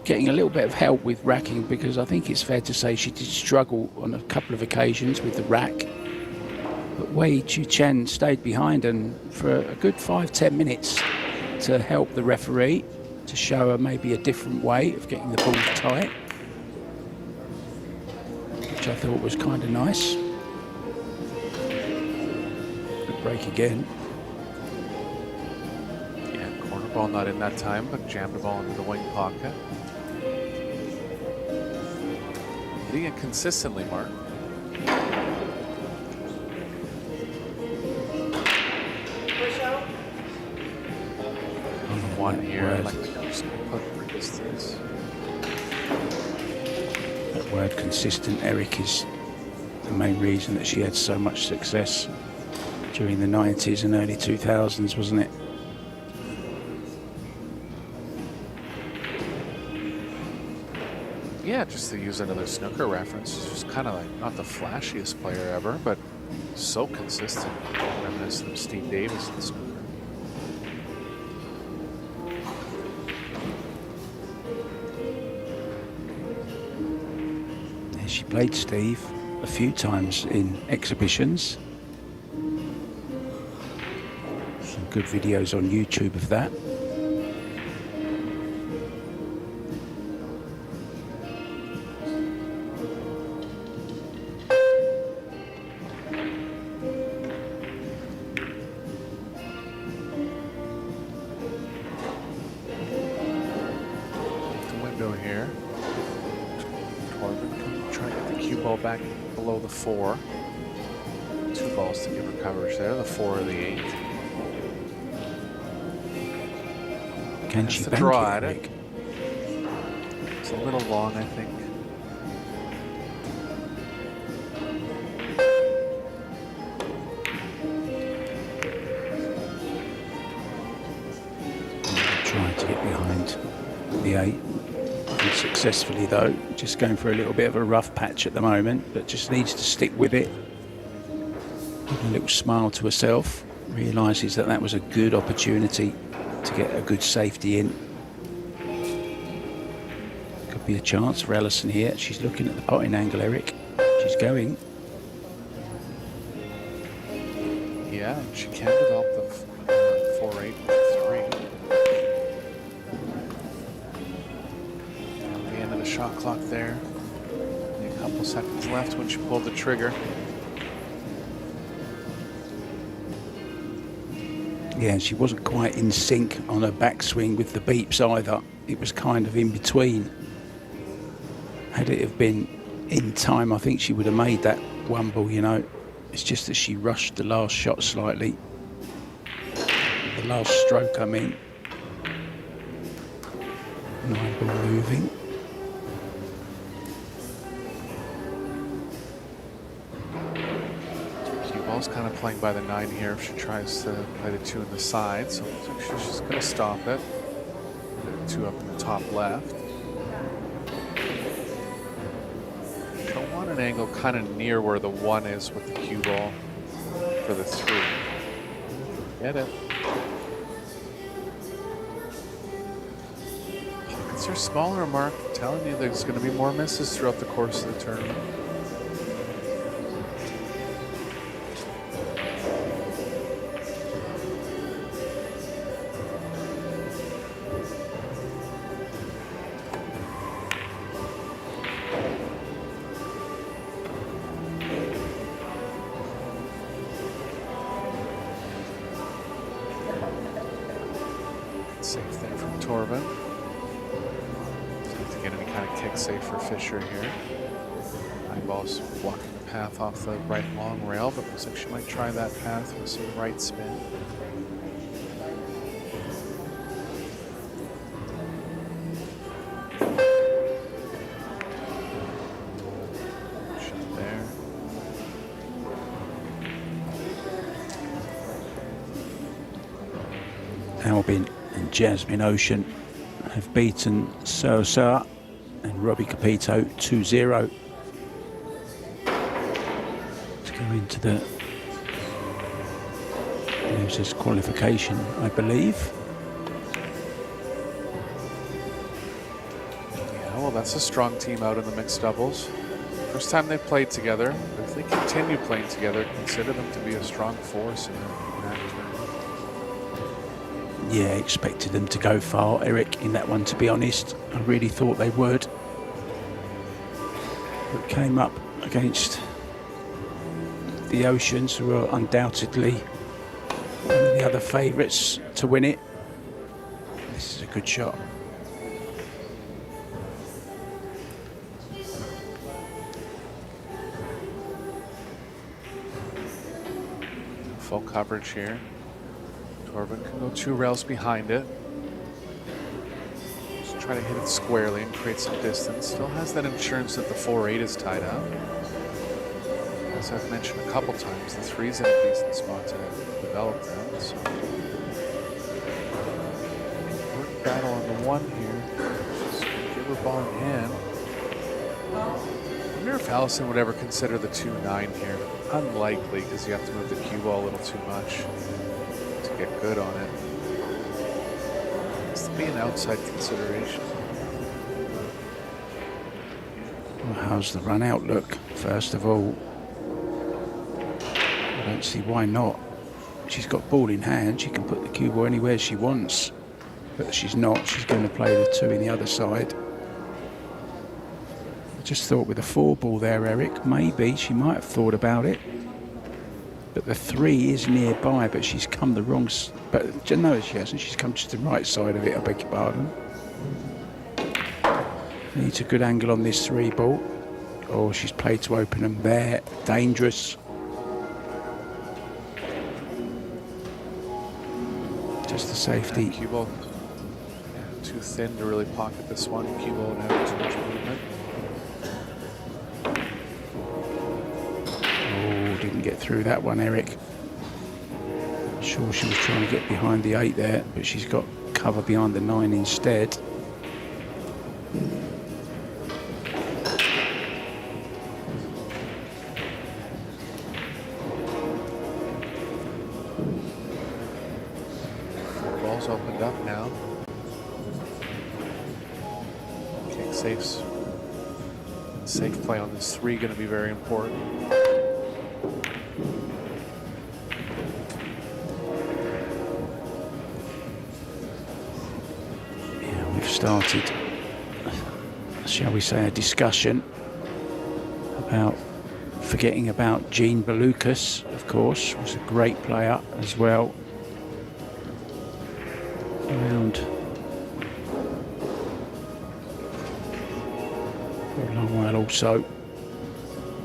getting a little bit of help with racking because I think it's fair to say she did struggle on a couple of occasions with the rack. But Wei Chu Chen stayed behind and for a good 5-10 minutes to help the referee to show her maybe a different way of getting the balls tight, which I thought was kind of nice. Good break again. Yeah, corner ball not in that time, but jammed the ball into the wing pocket. Hitting it consistently, Mark. One here, I'd like to just put resistance. That word consistent, Eric, is the main reason that she had so much success during the 90s and early 2000s, wasn't it? Yeah, just to use another snooker reference, she's kind of like not the flashiest player ever, but so consistent. Reminiscent of Steve Davis in snooker. She played Steve a few times in exhibitions. good videos on YouTube of that. Here. Torvund can try to get the cue ball back below the 4. 2 balls to give her coverage there, the 4 or the 8. Can That's she the bank draw it, at it? Rick? It's a little long, I think. Trying to get behind the 8. Unsuccessfully though, just going for a little bit of a rough patch at the moment, but just needs to stick with it. Give a little smile to herself, realises that that was a good opportunity to get a good safety in. Could be a chance for Alison here. She's looking at the potting angle, Eric. She's going. Yeah, she can develop the 4-8 with 3. The end of the shot clock there. Only a couple seconds left when she pulled the trigger. Yeah, she wasn't quite in sync on her backswing with the beeps either. It was kind of in between. Had it have been in time, I think she would have made that 1 ball, you know. It's just that she rushed the last shot slightly. The last stroke, I mean. 9 ball moving. Ball's kind of playing by the 9 here if she tries to play the 2 in the side, so she's just going to stop it. 2 up in the top left. She'll want an angle kind of near where the 1 is with the cue ball for the 3. Get it. Pockets are smaller, Mark. I'm telling you, there's going to be more misses throughout the course of the tournament. Safe there from Torvund. See if they get any kind of kick safe for Fisher here. Eyeball's blocking the path off the right long rail, but looks like she might try that path with some right spin. Shot there. Albin and Jasmine Ocean have beaten Sosa and Robbie Capito 2-0 to go into the losers qualification, I believe. Yeah, well, that's a strong team out in the mixed doubles. First time they've played together. If they continue playing together, consider them to be a strong force in that tournament. Yeah, expected them to go far, Eric, in that one, to be honest. I really thought they would. But came up against the Oceans, who are undoubtedly one of the other favourites to win it. This is a good shot. Full coverage here. Torvund can go 2 rails behind it. Just try to hit it squarely and create some distance. Still has that insurance that the 4-8 is tied up. As I've mentioned a couple times, the 3's in a decent spot to develop that. So work battle on the 1 here. Just give her ball in hand. I wonder if Allison would ever consider the 2-9 here. Unlikely, because you have to move the cue ball a little too much to get good on it. It's to be an outside consideration. Well, how's the run out look? First of all, I don't see why not. she's got ball in hand. She can put the cue ball anywhere she wants. But she's not. She's going to play the 2 in the other side. I just thought with a 4 ball there, Eric, maybe she might have thought about it. But the 3 is nearby, but she's come the wrong... But no, she hasn't. She's come to the right side of it, I beg your pardon. Needs a good angle on this 3 ball. Oh, she's played to open them there. Dangerous. Just the safety. Cue ball. Yeah, too thin to really pocket this one. Cue ball would have too much movement. Didn't get through that one, Eric. Sure, she was trying to get behind the 8 there, but she's got cover behind the 9 instead. Ball's opened up now. Kick safes. Safe play on this 3 going to be very important. Started, shall we say, a discussion about forgetting about Jean Belucas, of course, was a great player as well. Around for a long while also.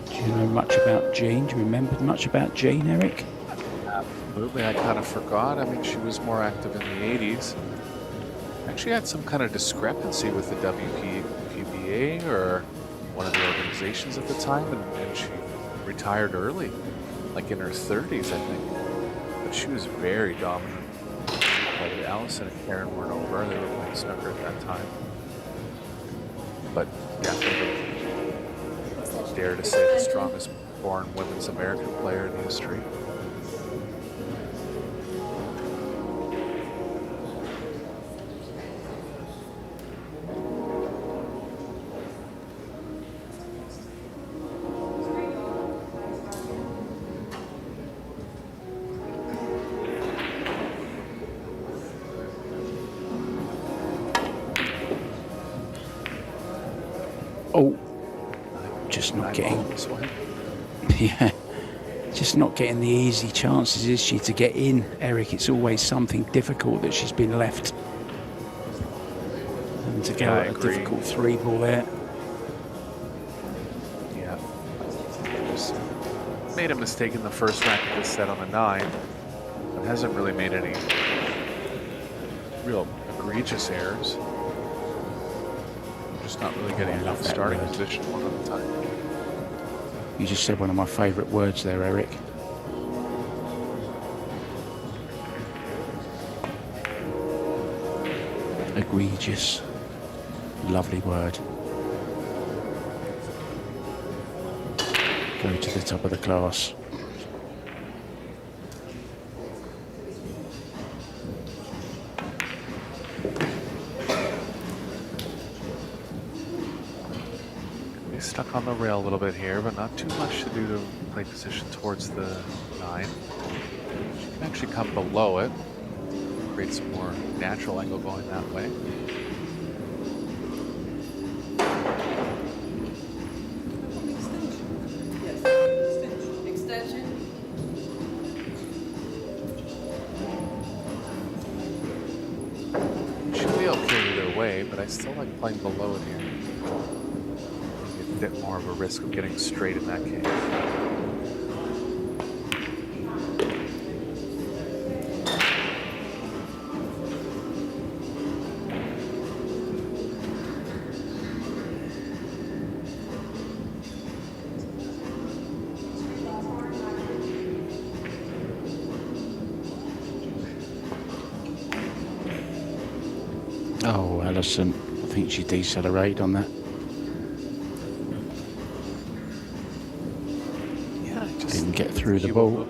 Do you know much about Jean? Do you remember much about Jean, Eric? Absolutely, I kind of forgot. I mean, she was more active in the 80s. Actually had some kind of discrepancy with the WPA or one of the organizations at the time, and she retired early, like in her 30s, I think. But she was very dominant. Allison and Karen weren't over; they were playing snooker at that time. But definitely, dare to say, the strongest born women's American player in history. Oh, just not getting... Yeah, just not getting the easy chances, is she, to get in, Eric? It's always something difficult that she's been left. And to go at a difficult 3 ball there. Yeah. Just made a mistake in the first rack of this set on the 9. But hasn't really made any real egregious errors. Just not really getting enough starting position one at a time. You just said one of my favourite words there, Eric. Egregious. Lovely word. Go to the top of the class. Stuck on the rail a little bit here, but not too much to do to play position towards the 9. She can actually come below it, create some more natural angle going that way. Extension. She'll be okay either way, but I still like playing below it here. A bit more of a risk of getting straight in that case. Oh, Allison, I think she decelerated on that. Didn't get through the ball.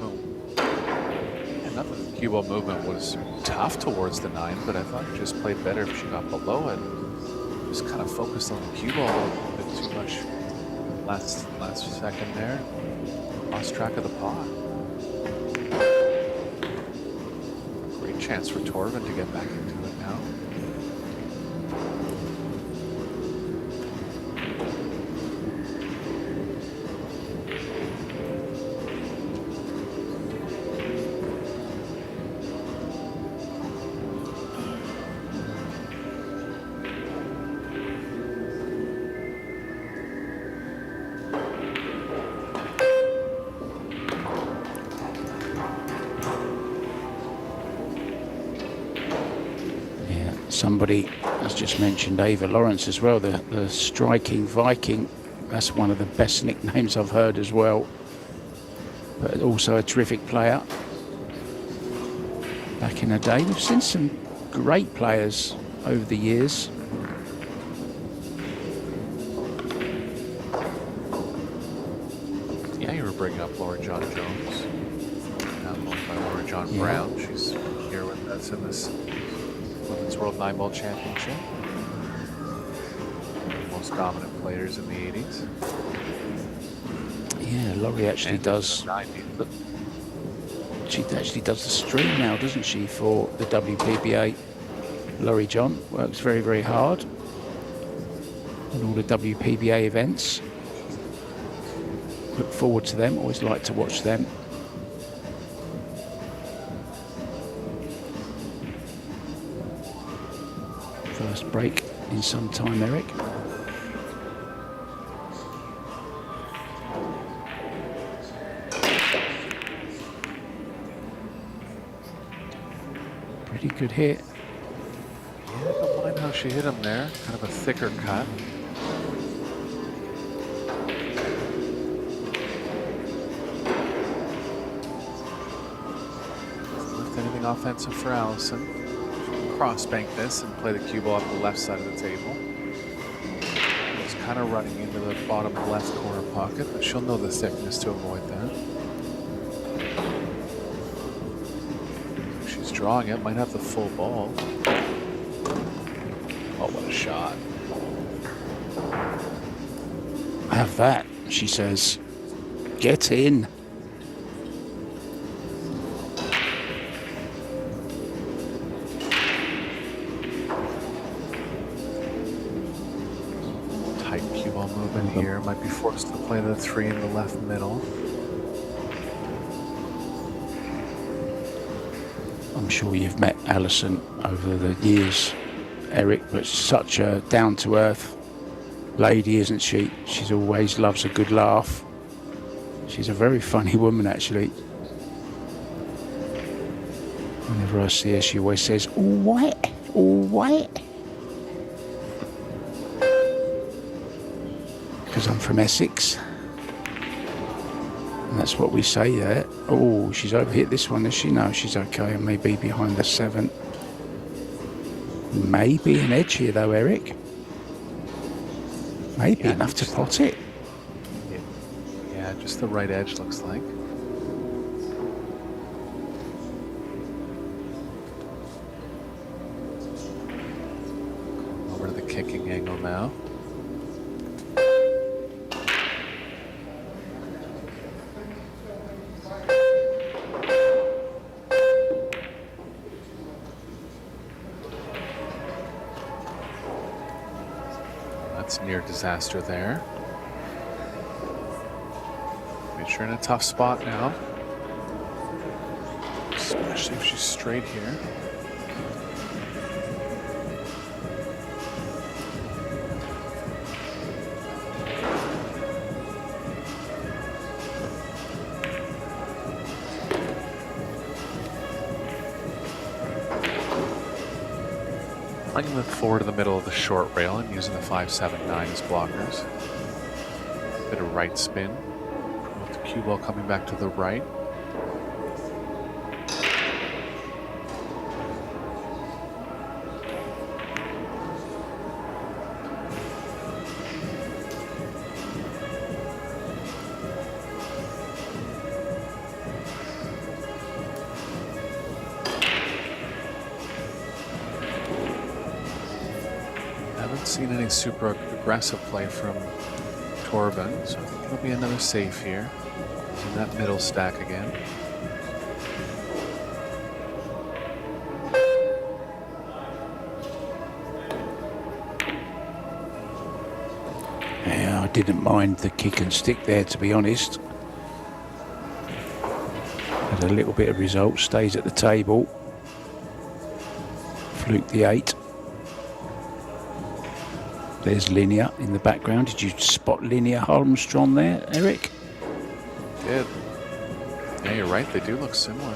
Yeah, nothing. The cue ball movement was tough towards the 9, but I thought it just played better if she got below it. Just kind of focused on the cue ball a bit too much last second there. Lost track of the pot. chance for Torvund to get back into it now. Somebody has just mentioned Ava Lawrence as well, the striking Viking. That's one of the best nicknames I've heard as well. But also a terrific player. Back in the day, we've seen some great players over the years. Yeah, you were bringing up Laura John Jones. Now owned by Laura John Brown. She's here with us in this Women's World 9-Ball Championship. Most dominant players in the 80s. Yeah, Laurie actually does. She actually does the stream now, doesn't she, for the WPBA? Laurie John works very, very hard on all the WPBA events. Look forward to them. Always like to watch them. First break in some time, Eric. Pretty good hit. Yeah, don't mind how she hit him there. Kind of a thicker cut. Lift anything offensive for Allison. Cross bank this and play the cue ball up the left side of the table. It's kind of running into the bottom left corner pocket, but she'll know the thickness to avoid that. She's drawing it, might have the full ball. Oh, what a shot. Have that, she says. Get in. Here might be forced to play the 3 in the left middle. I'm sure you've met Alison over the years, Eric, but such a down-to-earth lady, isn't she? She's always loves a good laugh. She's a very funny woman, actually. Whenever I see her, she always says, "All right, all right." Because I'm from Essex. And that's what we say there. Oh, she's overhit this one, does she? No, she's okay. And maybe behind the 7. Maybe an edge here, though, Eric. Maybe enough to pot it. Yeah, just the right edge, looks like. Over to the kicking angle now. Near disaster there. Make sure in a tough spot now. Especially if she's straight here. Playing them forward to the middle of the short rail and using the 5-7-9 as blockers. Bit of right spin. With the cue ball coming back to the right. Seen any super aggressive play from TORVUND, so I think it'll be another save here. In that middle stack again. Yeah, I didn't mind the kick and stick there, to be honest. Had a little bit of result, stays at the table. Fluke the 8. There's Linear in the background. Did you spot Linear Holmstrom there, Eric? Did. Yeah, you're right. They do look similar.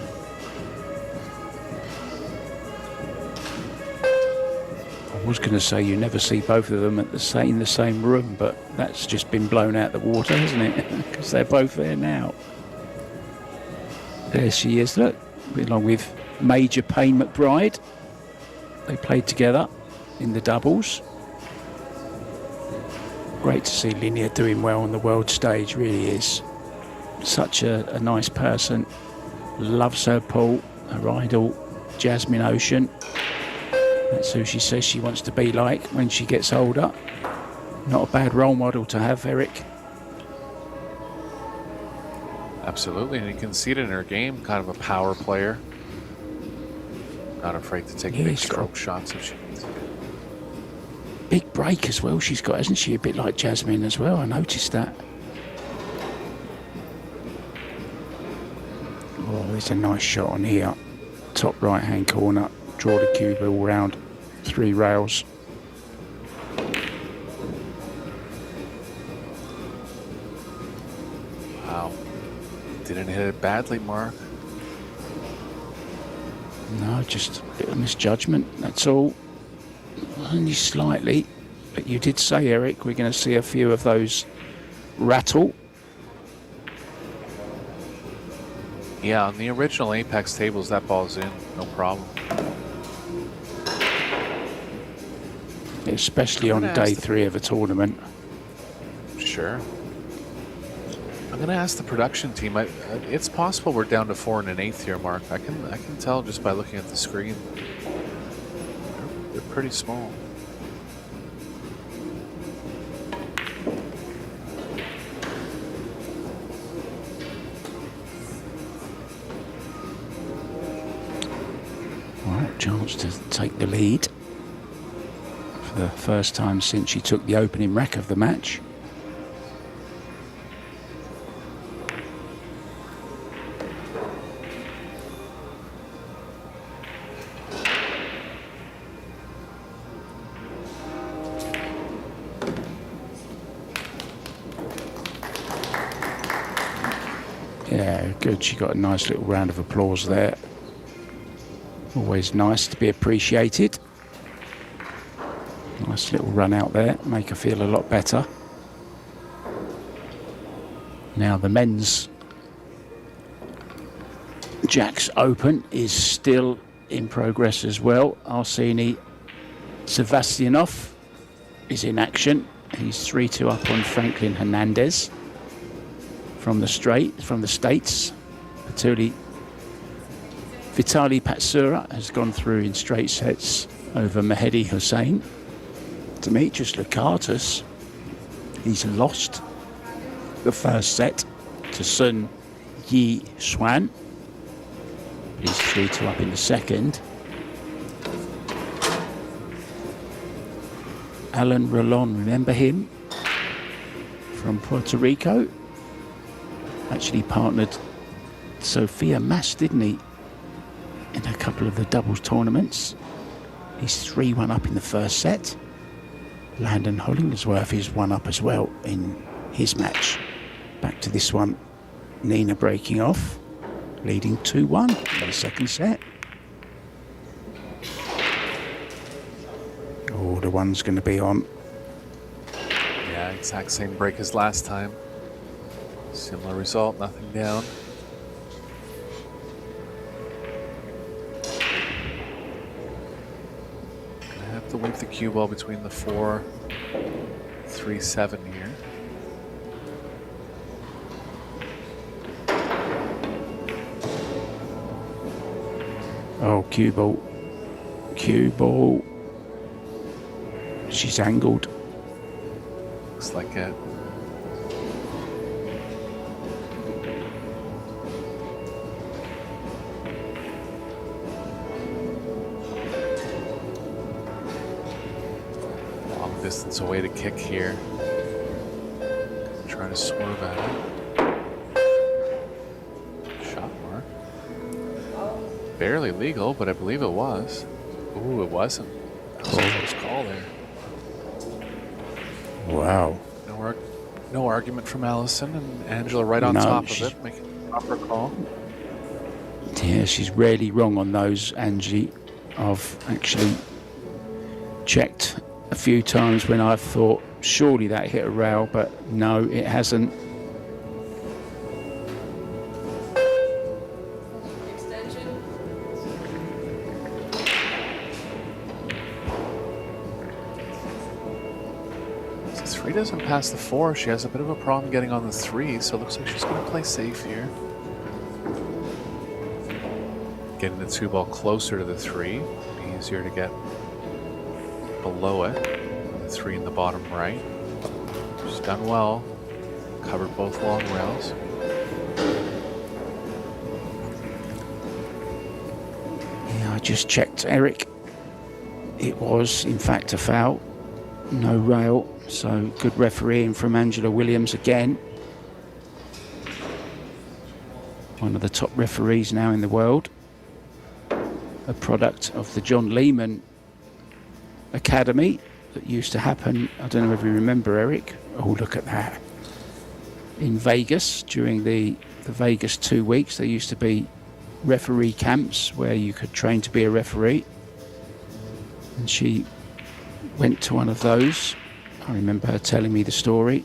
I was going to say you never see both of them in the same room, but that's just been blown out the water, hasn't it? Because they're both there now. There she is, look, along with Major Payne McBride. They played together in the doubles. Great to see Linear doing well on the world stage, really is. Such a nice person. Loves her pool, her idol, Jasmine Ocean. That's who she says she wants to be like when she gets older. Not a bad role model to have, Eric. Absolutely, and you can see it in her game, kind of a power player. Not afraid to take big stroke shots if she needs to. Big break as well she's got, hasn't she? A bit like Jasmine as well, I noticed that. Oh, there's a nice shot on here. Top right hand corner. Draw the cue ball round 3 rails. Wow. Didn't hit it badly, Mark. No, just a bit of misjudgment, that's all. Only slightly. But you did say, Eric, we're going to see a few of those rattle. Yeah, on the original Apex tables, that ball's in, no problem. Especially on day 3 of a tournament. Sure. I'm going to ask the production team. It's possible we're down to 4 1/8 here, Mark. I can tell just by looking at the screen. They're pretty small. Well, chance to take the lead for the first time since she took the opening rack of the match. Yeah, good. She got a nice little round of applause there. Always nice to be appreciated. Nice little run out there, make her feel a lot better. Now the men's Jacks Open is still in progress as well. Arseny Sebastianov is in action. He's 3-2 up on Franklin Hernandez from the States. Vitali Patsura has gone through in straight sets over Mehdi Hussein. Demetrius Lakatos, he's lost the first set to Sun Yi Xuan. He's 3-2 up in the second. Alan Rolon, remember him? From Puerto Rico. Actually partnered Sophia Mas, didn't he? In a couple of the doubles tournaments. He's 3-1 up in the first set. Landon Hollingsworth is 1 up as well in his match. Back to this one. Nina breaking off, leading 2-1 in the second set. Oh, the one's going to be on. Yeah, exact same break as last time. Similar result, nothing down. Gonna have to leave the cue ball between the 4-3-7 here. Oh, cue ball. Cue ball. She's angled. Looks like it. Long distance away to kick here. trying to swerve at it. Shot mark. Barely legal, but I believe it was. Ooh, it wasn't. That was a close call there. Wow. No argument from Allison, and Angela right on top of it, making a proper call. Yeah, she's rarely wrong on those, Angie. I've actually checked a few times when I've thought surely that hit a rail, but no, it hasn't. Extension. So 3 doesn't pass the 4. She has a bit of a problem getting on the 3, so it looks like she's going to play safe here. Getting the 2 ball closer to the 3, easier to get below it. The 3 in the bottom right. She's done well. Covered both long rails. Yeah, I just checked, Eric. It was, in fact, a foul. No rail. So good refereeing from Angela Williams again. One of the top referees now in the world. A product of the John Lehman Academy that used to happen, I don't know if you remember, Eric. Oh, look at that. In Vegas, during the Vegas 2 weeks, there used to be referee camps where you could train to be a referee. And she went to one of those. I remember her telling me the story.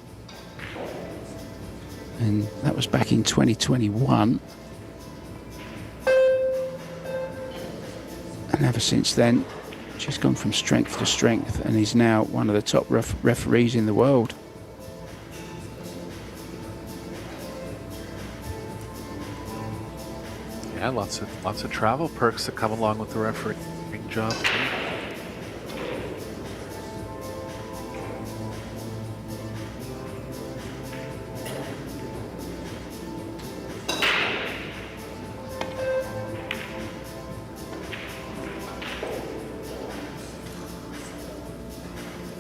And that was back in 2021. And ever since then, she's gone from strength to strength and is now one of the top referees in the world. Yeah, lots of travel perks that come along with the refereeing job too.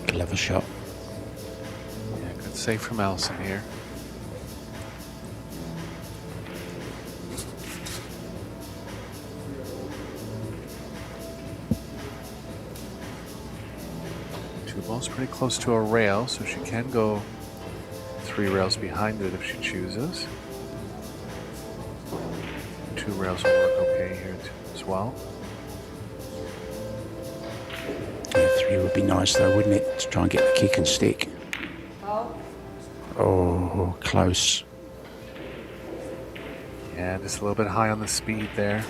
Clever shot. Yeah, good save from Allison here. Two balls pretty close to a rail, so she can go 3 rails behind it if she chooses. 2 rails will work okay here too as well. Yeah, 3 would be nice though, wouldn't it? To try and get the kick and stick. Oh, close. Yeah, just a little bit high on the speed there.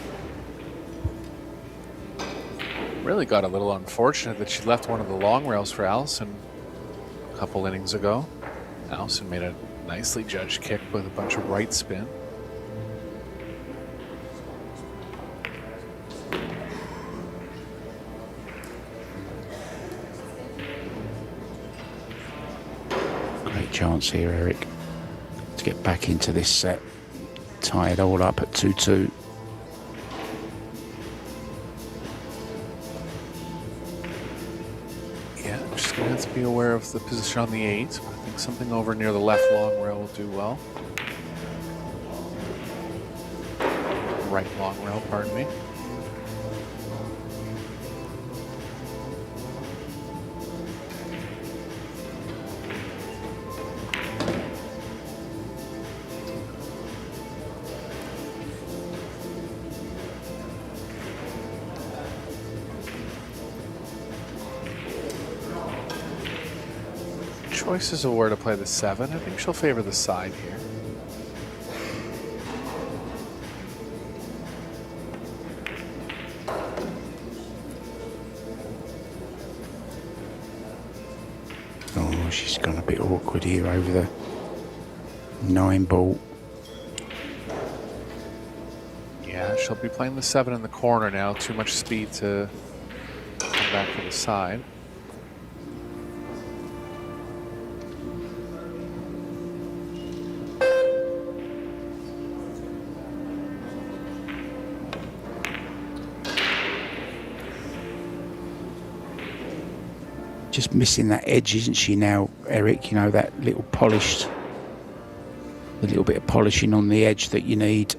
Really got a little unfortunate that she left one of the long rails for Allison a couple innings ago. Allison made a nicely judged kick with a bunch of right spin. Great chance here, Eric, to get back into this set. Tie it all up at 2-2. Yeah, just gonna have to be aware of the position on the 8. I think something over near the left long rail will do well. Right long rail, pardon me. Choices of where to play the 7. I think she'll favor the side here. Oh, she's gone a bit awkward here over the 9 ball. Yeah, she'll be playing the 7 in the corner now. Too much speed to come back to the side. Just missing that edge, isn't she now, Eric? You know, that little polished a little bit of polishing on the edge that you need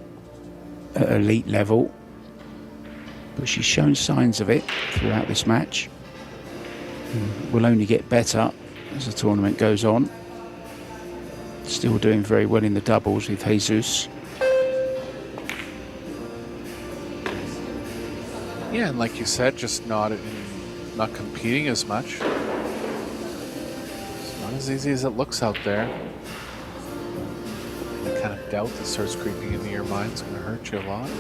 at elite level. But she's shown signs of it throughout this match. Will only get better as the tournament goes on. Still doing very well in the doubles with Jesus. Yeah, and like you said, just not competing as much. It's not as easy as it looks out there. The kind of doubt that starts creeping into your mind is going to hurt you a lot.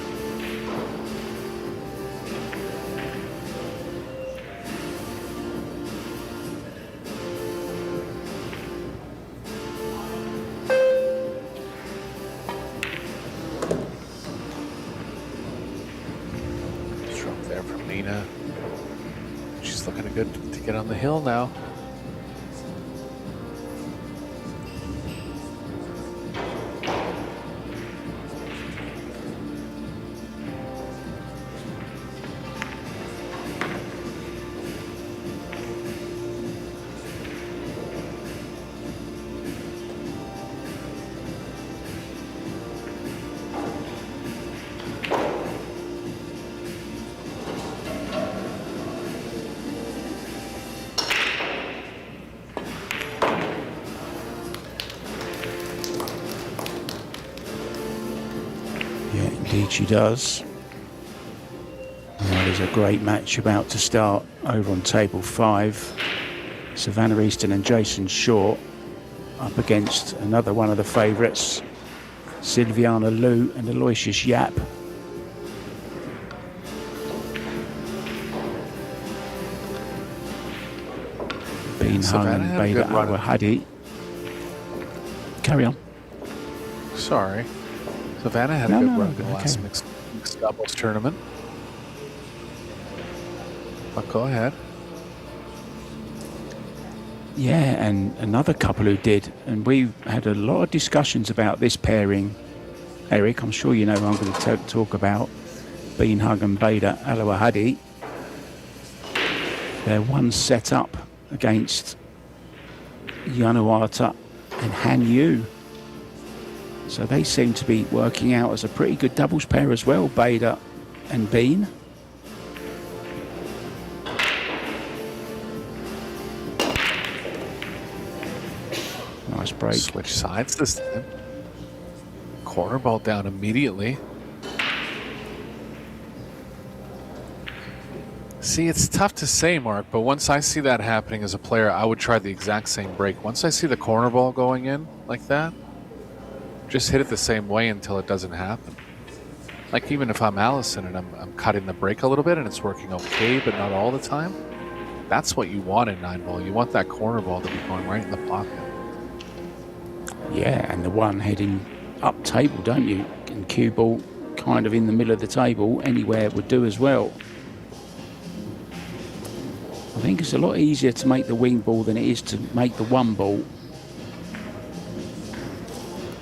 She's looking good to get on the hill now. Indeed she does. Now there's a great match about to start over on table 5. Savannah Easton and Jason Shaw up against another one of the favourites, Silviana Liu and Aloysius Yap. Bean Hung and Beda Al-Wahadi. Carry on. Sorry. Savannah had a good run in the last mixed doubles tournament. But go ahead. Yeah, and another couple who did. And we had a lot of discussions about this pairing. Eric, I'm sure you know who I'm going to talk about. Bean Hug and Beda Al-Wahadi. They're one set up against Yanuata and Han Yu. So they seem to be working out as a pretty good doubles pair as well, Beda and Bean. Nice break. Switch sides this time. Corner ball down immediately. See, it's tough to say, Mark, but once I see that happening as a player, I would try the exact same break. Once I see the corner ball going in like that, just hit it the same way until it doesn't happen. Like even if I'm Allison and I'm cutting the break a little bit and it's working okay, but not all the time, that's what you want in 9-ball. You want that corner ball to be going right in the pocket. Yeah, and the one heading up table, don't you? And cue ball kind of in the middle of the table, anywhere would do as well. I think it's a lot easier to make the wing ball than it is to make the one ball.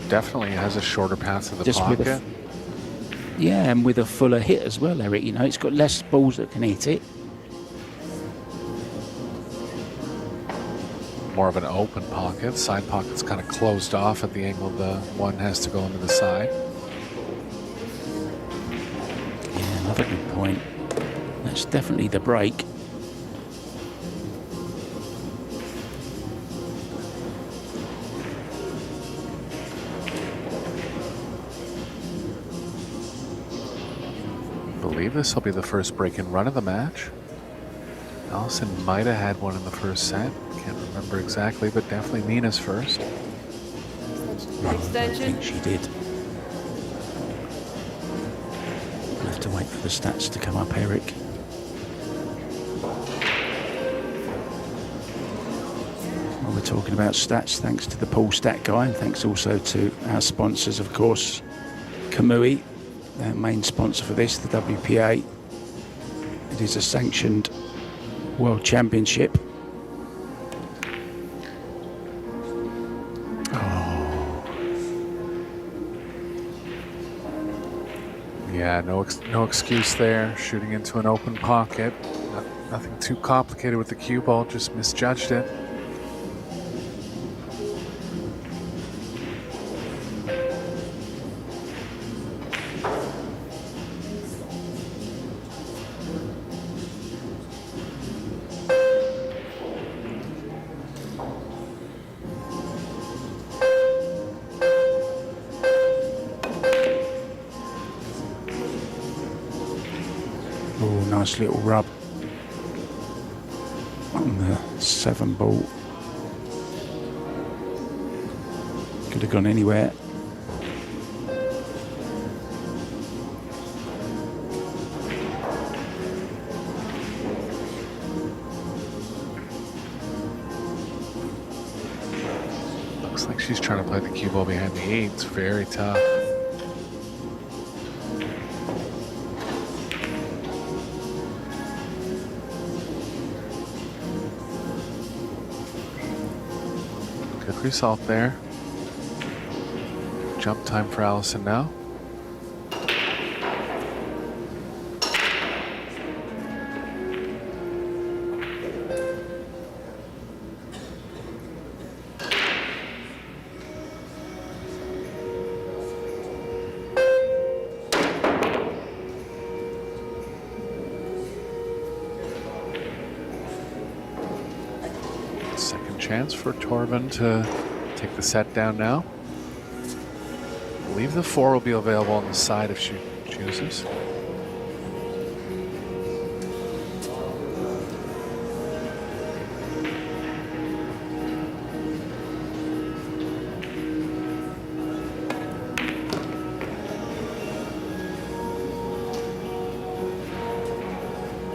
Definitely has a shorter path to the Just pocket. Yeah, and with a fuller hit as well, Eric. You know, it's got less balls that can hit it. More of an open pocket. Side pocket's kind of closed off at the angle the one has to go into the side. Yeah, another good point. That's definitely the break. I believe this will be the first break and run of the match. Allison might have had one in the first set. Can't remember exactly, but definitely Nina's first. I think she did. We'll have to wait for the stats to come up, Eric. Well, we're talking about stats thanks to the Pool Stat Guy, and thanks also to our sponsors, of course, Kamui, our main sponsor for this, the WPA. It is a sanctioned World Championship. Yeah, no excuse there. Shooting into an open pocket. Nothing too complicated with the cue ball, just misjudged it. nice little rub on the 7 ball. Could have gone anywhere. Looks like she's trying to play the cue ball behind the 8. It's very tough. Good result there. Jump time for Allison now. Second chance for TORVUND to take the set down now. I believe the 4 will be available on the side if she chooses.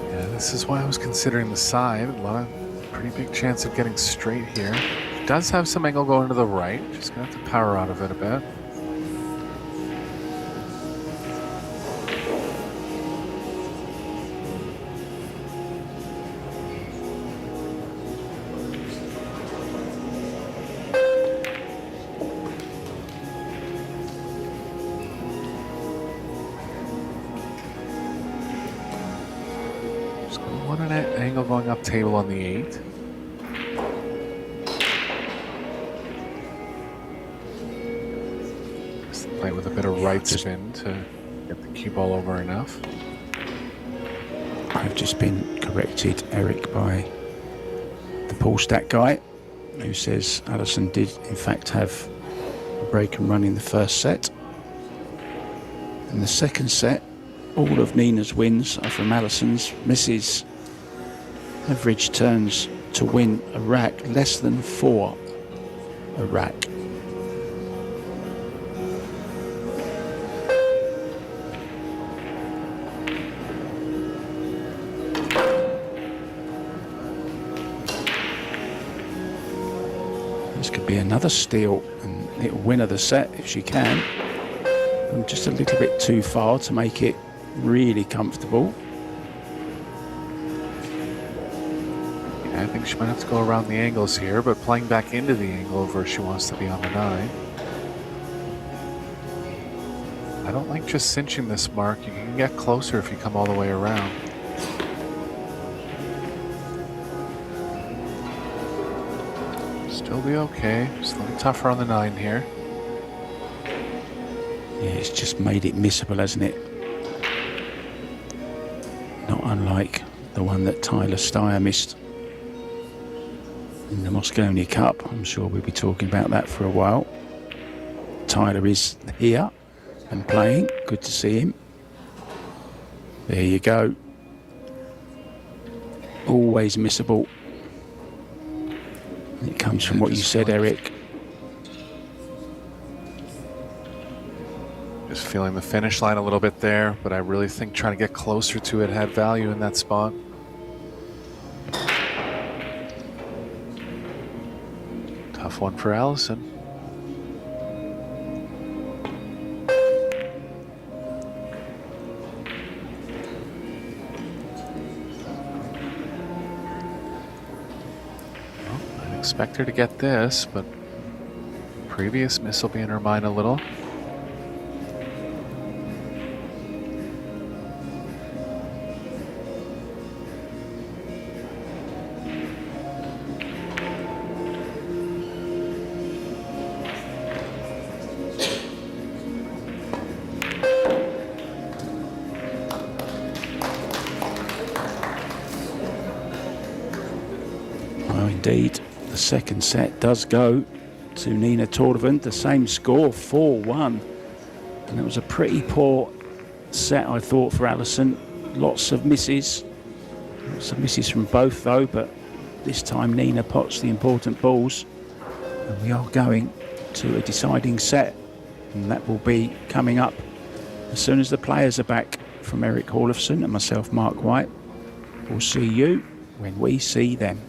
Yeah, this is why I was considering the side. Pretty big chance of getting straight here. Does have some angle going to the right. Just gonna have to power out of it a bit. Just gonna want an angle going up table on the 8. Play with a bit of right spin to get the cue ball over enough. I've just been corrected, Eric, by the Paul Stat guy, who says Allison did in fact have a break and run in the first set. In the second set, all of Nina's wins are from Allison's misses. Average turns to win a rack, less than 4 a rack. This could be another steal, and it'll win her the set if she can. And just a little bit too far to make it really comfortable. Yeah, I think she might have to go around the angles here, but playing back into the angle over she wants to be on the 9. I don't like just cinching this mark. You can get closer if you come all the way around. Still be okay. Just a little tougher on the 9 here. Yeah, it's just made it missable, hasn't it? Not unlike the one that Tyler Steyer missed in the Moscone Cup. I'm sure we'll be talking about that for a while. Tyler is here and playing. Good to see him. There you go. Always missable. It comes from what you said, Eric. Just feeling the finish line a little bit there, but I really think trying to get closer to it had value in that spot. Tough one for Allison. Expect her to get this, but previous miss will be in her mind a little. Well, indeed. The second set does go to Nina TORVUND, the same score, 4-1. And it was a pretty poor set, I thought, for Allison. Lots of misses. Lots of misses from both though, but this time Nina pots the important balls. And we are going to a deciding set. And that will be coming up as soon as the players are back. From Eric Hallofson and myself, Mark White. We'll see you when we see them.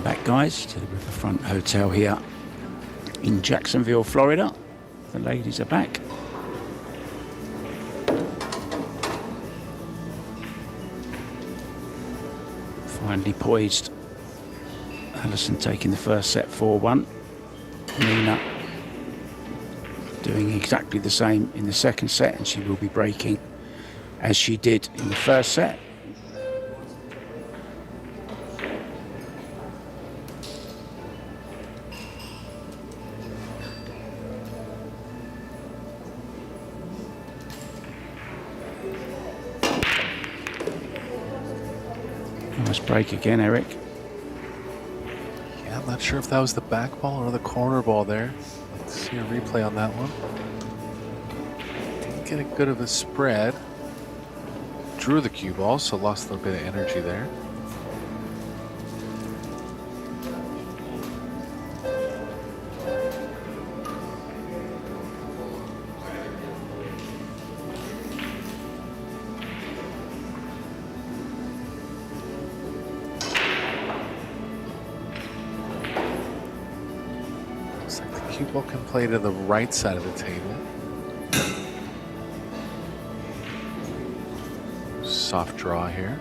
Back, guys, to the Riverfront Hotel here in Jacksonville, Florida. The ladies are back. Finally poised. Allison taking the first set 4-1. Nina doing exactly the same in the second set, and she will be breaking as she did in the first set. Nice break again, Eric. Yeah, I'm not sure if that was the back ball or the corner ball there. Let's see a replay on that one. Didn't get a good of a spread. Drew the cue ball, so lost a little bit of energy there. Cue ball can play to the right side of the table. Soft draw here.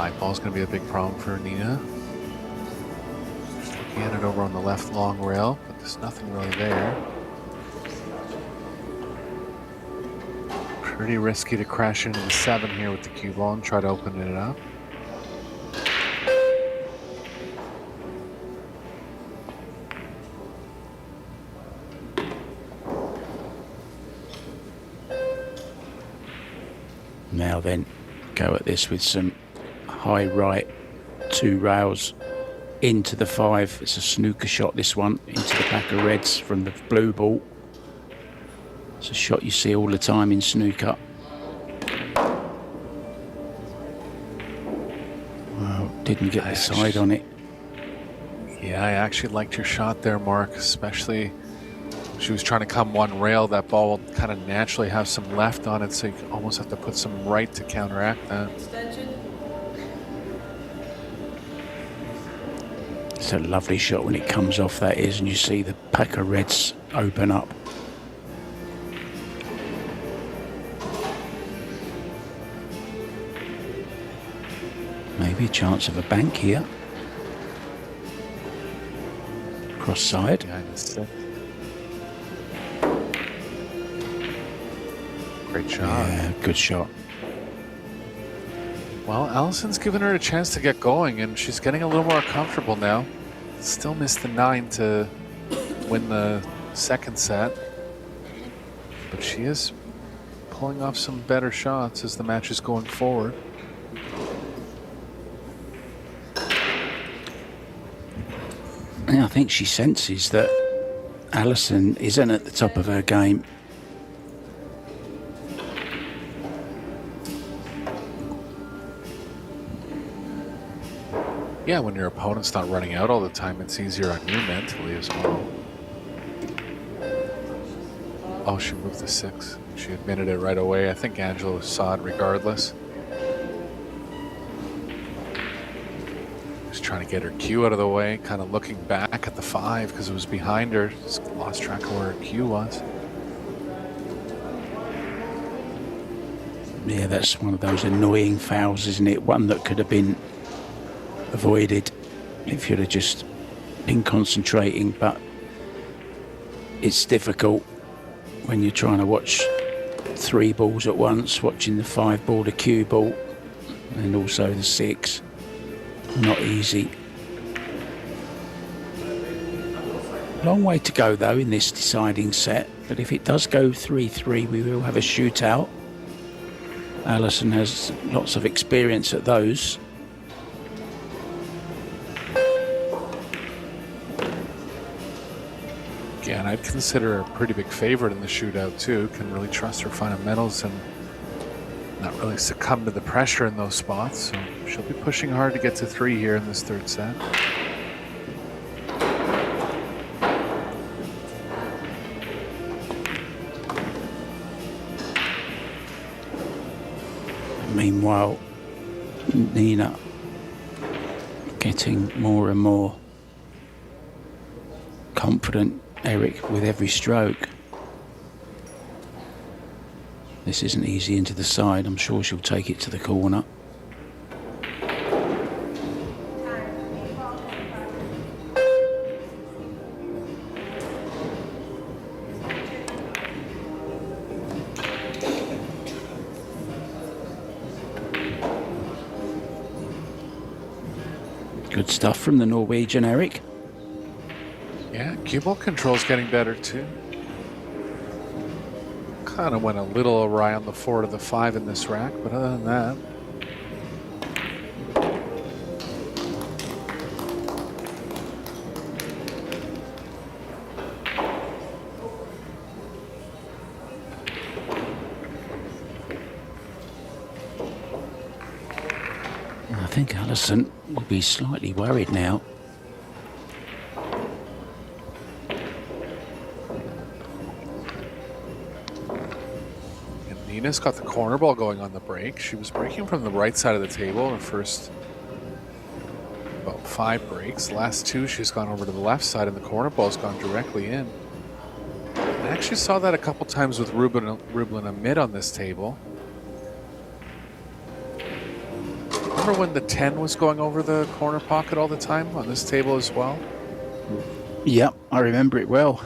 5 ball is going to be a big problem for Nina. She's looking at it over on the left long rail, but there's nothing really there. Pretty risky to crash into the 7 here with the cue ball and try to open it up. Now then, go at this with some high right, 2 rails into the 5. It's a snooker shot, this one, into the pack of reds from the blue ball. It's a shot you see all the time in snooker. Well, didn't get the side on it. Yeah, I actually liked your shot there, Mark, especially she was trying to come one rail. That ball will kind of naturally have some left on it, so you almost have to put some right to counteract that. It's a lovely shot when it comes off, that is, and you see the pack of reds open up. Maybe a chance of a bank here. Cross side. Great shot. Yeah, good shot. Well, Allison's given her a chance to get going, and she's getting a little more comfortable now. Still missed the 9 to win the second set, but she is pulling off some better shots as the match is going forward. I think she senses that Allison isn't at the top of her game. Yeah, when your opponent's not running out all the time, it's easier on you mentally as well. Oh, she moved the 6. She admitted it right away. I think Angela saw it regardless. Just trying to get her cue out of the way, kind of looking back at the 5 because it was behind her. Just lost track of where her cue was. Yeah, that's one of those annoying fouls, isn't it? One that could have been avoided if you'd have just been concentrating, but it's difficult when you're trying to watch 3 balls at once, watching the 5 ball, the cue ball, and also the 6. Not easy. Long way to go though in this deciding set, but if it does go 3-3, we will have a shootout. Allison has lots of experience at those. Yeah, and I'd consider her a pretty big favorite in the shootout too. Can really trust her fundamentals and not really succumb to the pressure in those spots. So she'll be pushing hard to get to 3 here in this third set. Meanwhile, Nina getting more and more confident, Eric, with every stroke. This isn't easy into the side. I'm sure she'll take it to the corner. Good stuff from the Norwegian, Eric. Yeah, cue ball control's getting better too. Kind of went a little awry on the 4 to the 5 in this rack, but other than that. I think Allison will be slightly worried now. Nina's got the corner ball going on the break. She was breaking from the right side of the table her first about 5 breaks. The last 2, she's gone over to the left side and the corner ball's gone directly in. I actually saw that a couple times with Rublin Amid on this table. Remember when the 10 was going over the corner pocket all the time on this table as well? Yep, I remember it well.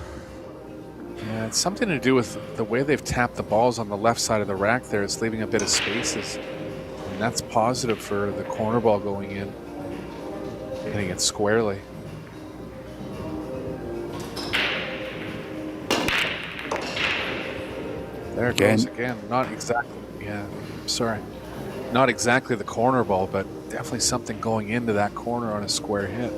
Yeah, it's something to do with the way they've tapped the balls on the left side of the rack there. It's leaving a bit of spaces. And that's positive for the corner ball going in, hitting it squarely. There it goes again. Not exactly, yeah, sorry. Not exactly the corner ball, but definitely something going into that corner on a square hit.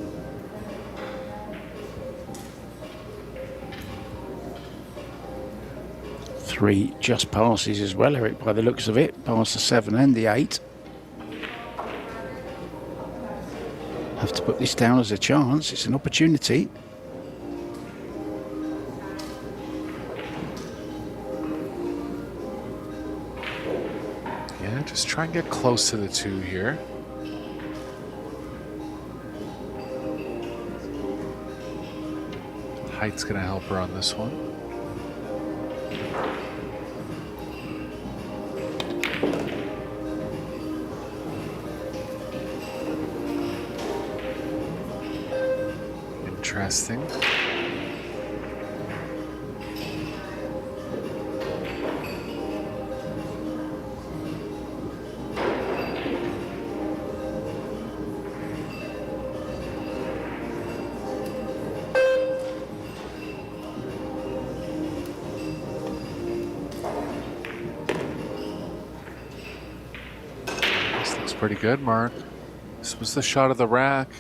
Three just passes as well, Eric, by the looks of it. Past the 7 and the 8. Have to put this down as a chance. It's an opportunity. Yeah, just try and get close to the 2 here. Height's going to help her on this one. Interesting. This looks pretty good, Mark. This was the shot of the rack.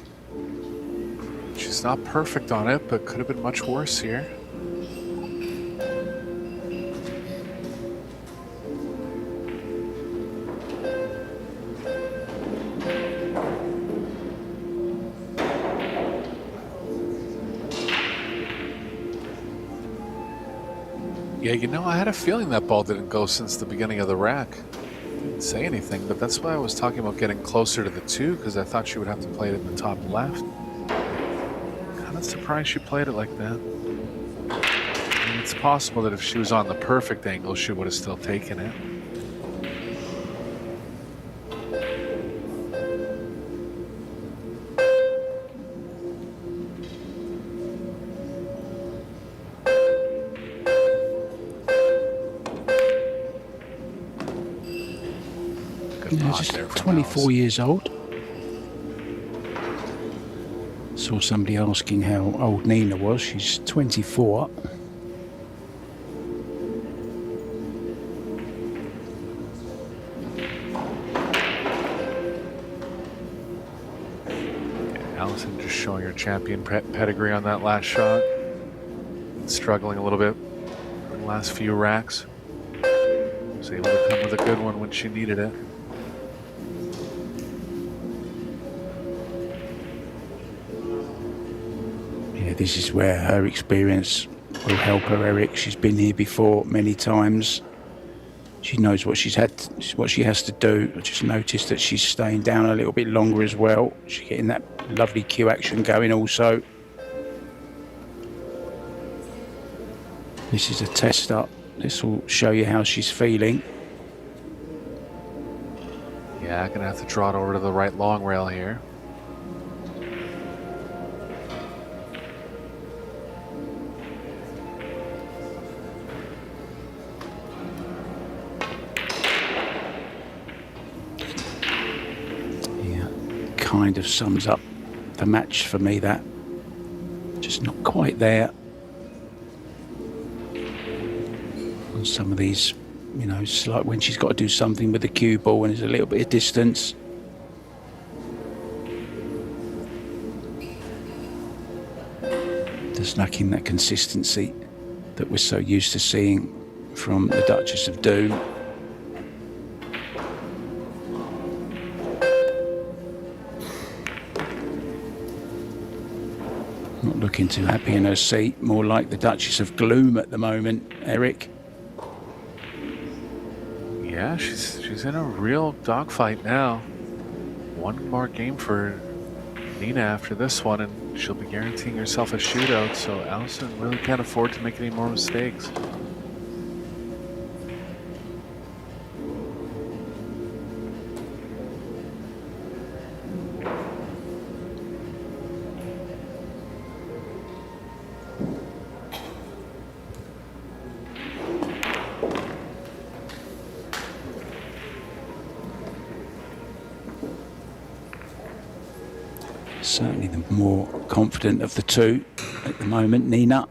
She's not perfect on it, but could have been much worse here. Yeah, you know, I had a feeling that ball didn't go since the beginning of the rack. Didn't say anything, but that's why I was talking about getting closer to the 2, because I thought she would have to play it in the top left. Kind of surprised she played it like that. I mean, it's possible that if she was on the perfect angle, she would have still taken it. Yeah, just 24 years old. Saw somebody asking how old Nina was. She's 24. Allison just showing her champion pedigree on that last shot. Struggling a little bit in the last few racks. Was able to come with a good one when she needed it. This is where her experience will help her, Eric. She's been here before many times. She knows what she has to do. I just noticed that she's staying down a little bit longer as well. She's getting that lovely cue action going also. This is a test up. This will show you how she's feeling. Yeah, I'm gonna have to draw it over to the right long rail here. Kind of sums up the match for me, that just not quite there on some of these, you know, it's like when she's got to do something with the cue ball and there's a little bit of distance. Just lacking that consistency that we're so used to seeing from the Duchess of Doom. Not looking too happy in her seat, more like the Duchess of Gloom at the moment, Eric. Yeah, she's in a real dogfight now. One more game for Nina after this one, and she'll be guaranteeing herself a shootout, so Allison really can't afford to make any more mistakes. Certainly the more confident of the two at the moment, Nina.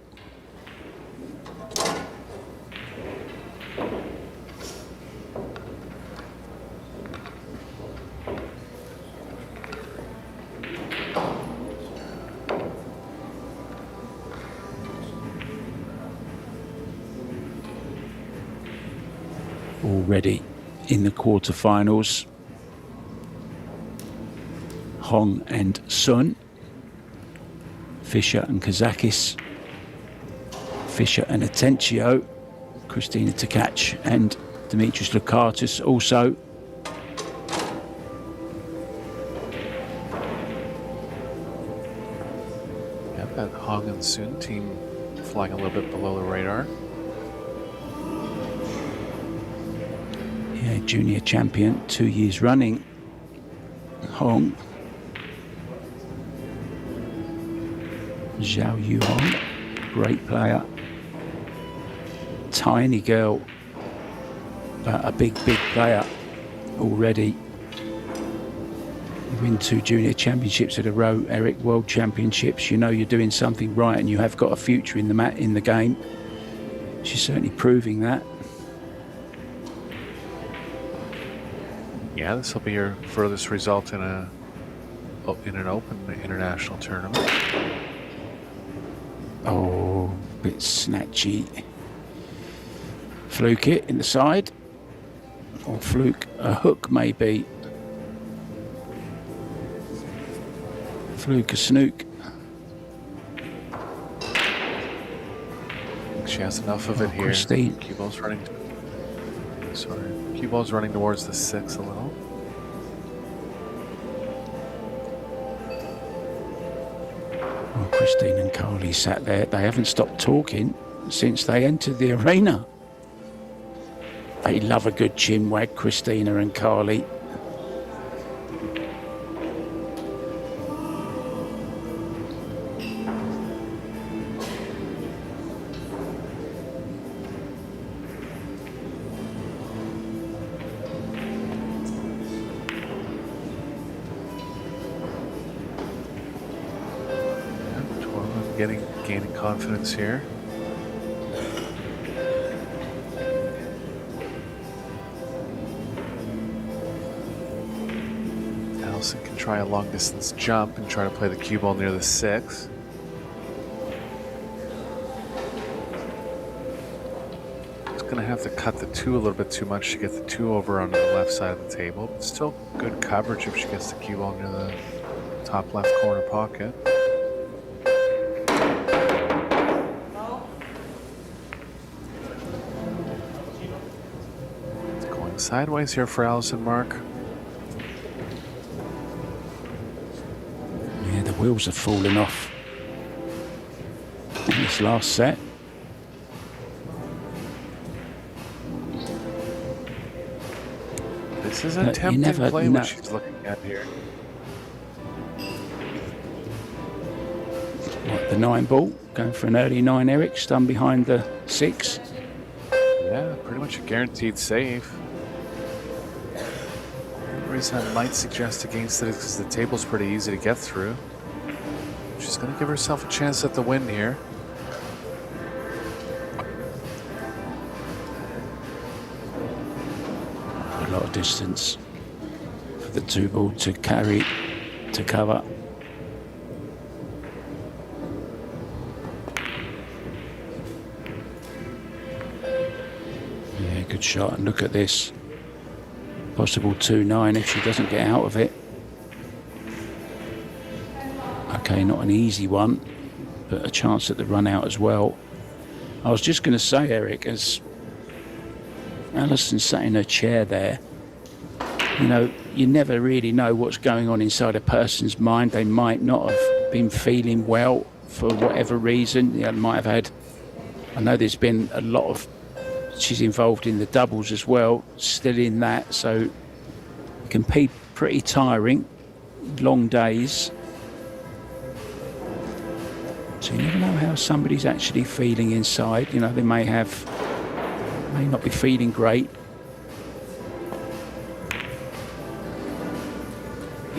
Already in the quarterfinals, Hong and Sun, Fischer and Kazakis, Fischer and Atencio, Christina Tkach and Dimitris Lukatis also. Yeah, that Hong and Sun team flying a little bit below the radar. Yeah, junior champion 2 years running, Hong. Zhao Yuan, great player. Tiny girl, but a big player already. You win 2 junior championships at a row, Eric, world championships. You know you're doing something right and you have got a future in the game. She's certainly proving that. Yeah, this will be her furthest result in an open international tournament. Oh, bit snatchy. Fluke it in the side. Or fluke a hook maybe. Fluke a snook. She has enough of it here. Christine. Cue ball's running. Sorry. Cue ball's running towards the 6 a little. Well, Christine and Carly sat there. They haven't stopped talking since they entered the arena. They love a good chin wag, Christina and Carly. Gaining confidence here. Allison can try a long distance jump and try to play the cue ball near the 6. Just gonna have to cut the 2 a little bit too much to get the 2 over on the left side of the table, but still good coverage if she gets the cue ball near the top left corner pocket. Sideways here for Allison, Mark. Yeah, the wheels are falling off in this last set. This is a tempting play what she's looking at here. What, the 9 ball? Going for an early 9, Eric, stunned behind the 6. Yeah, pretty much a guaranteed save. The reason I might suggest against it is because the table's pretty easy to get through. She's going to give herself a chance at the win here. A lot of distance for the 2 ball to carry, to cover. Yeah, good shot. And look at this. Possible 2-9 if she doesn't get out of it. Okay, not an easy one, but a chance at the run out as well. I was just going to say, Eric, as Alison sat in her chair there, you know, you never really know what's going on inside a person's mind. They might not have been feeling well for whatever reason. You know, might have had, I know there's been a lot of, she's involved in the doubles as well, still in that, so it can be pretty tiring, long days. So you never know how somebody's actually feeling inside. You know, they may not be feeling great.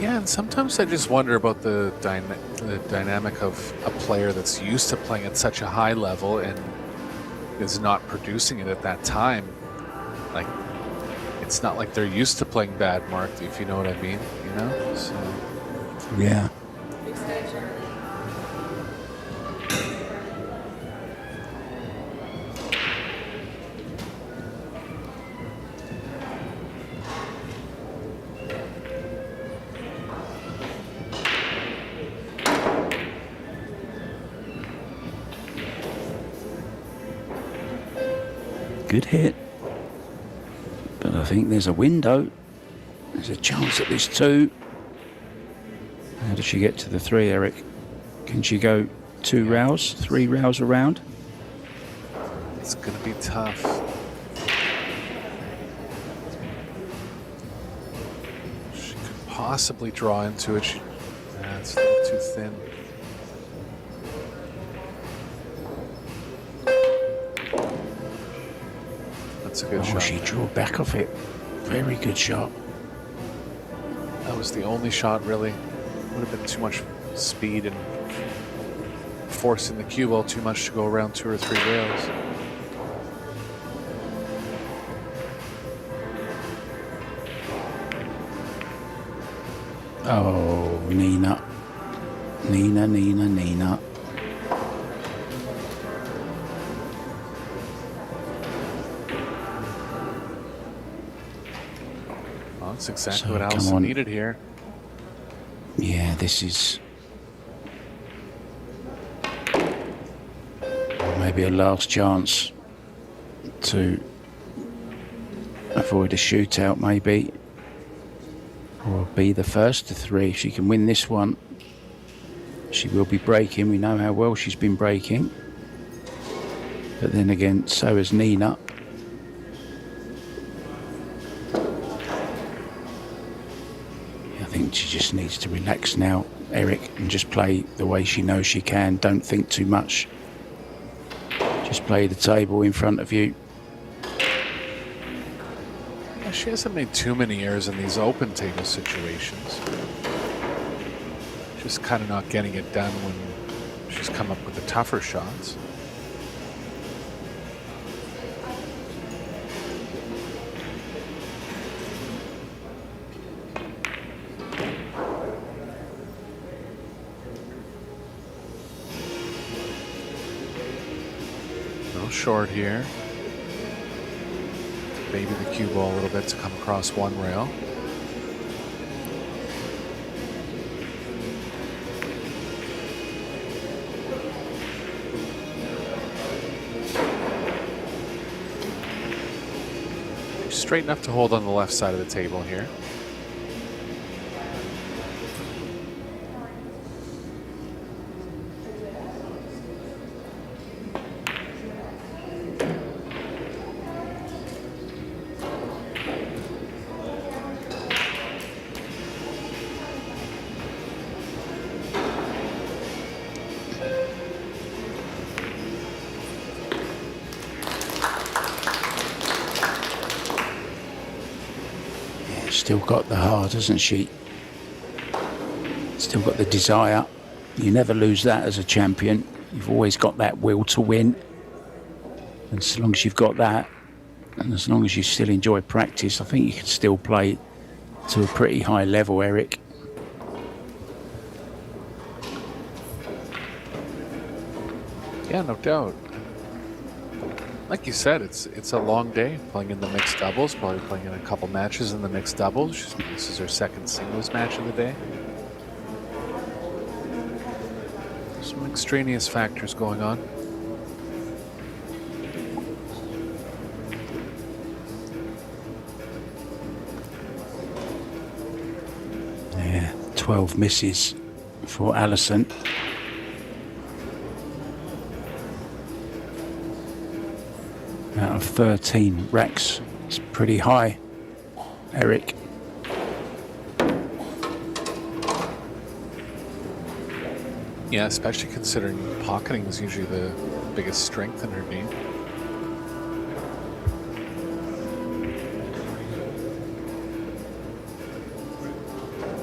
Yeah, and sometimes I just wonder about the dynamic of a player that's used to playing at such a high level and is not producing it at that time. Like, it's not like they're used to playing bad, Mark, if you know what I mean, you know? So. Yeah. Good hit. But I think there's a window. There's a chance at this 2. How does she get to the 3, Eric? Can she go 2 rows, 3 rows around? It's going to be tough. She could possibly draw into it. It's a little too thin. That's a good shot. She drew back off it. Very good shot. That was the only shot, really. Would have been too much speed and forcing the cue ball too much to go around 2 or 3 rails. Oh, Nina. Nina. Well, that's exactly what Allison needed here. Yeah, this is maybe a last chance to avoid a shootout, maybe, or be the first to 3. If she can win this one, she will be breaking. We know how well she's been breaking, but then again, so has Nina. She just needs to relax now, Eric, and just play the way she knows she can. Don't think too much. Just play the table in front of you. Yeah, she hasn't made too many errors in these open table situations. Just kind of not getting it done when she's come up with the tougher shots. Short here. Maybe the cue ball a little bit to come across 1 rail. She's straight enough to hold on the left side of the table here. Still got the heart, hasn't she? Still got the desire. You never lose that as a champion. You've always got that will to win. And as long as you've got that, and as long as you still enjoy practice, I think you can still play to a pretty high level, Eric. Yeah, no doubt. Like you said, it's a long day playing in the mixed doubles, probably playing in a couple matches in the mixed doubles. This is her second singles match of the day. Some extraneous factors going on. Yeah, 12 misses for Allison. Out of 13 racks. It's pretty high, Eric. Yeah, especially considering pocketing is usually the biggest strength in her game.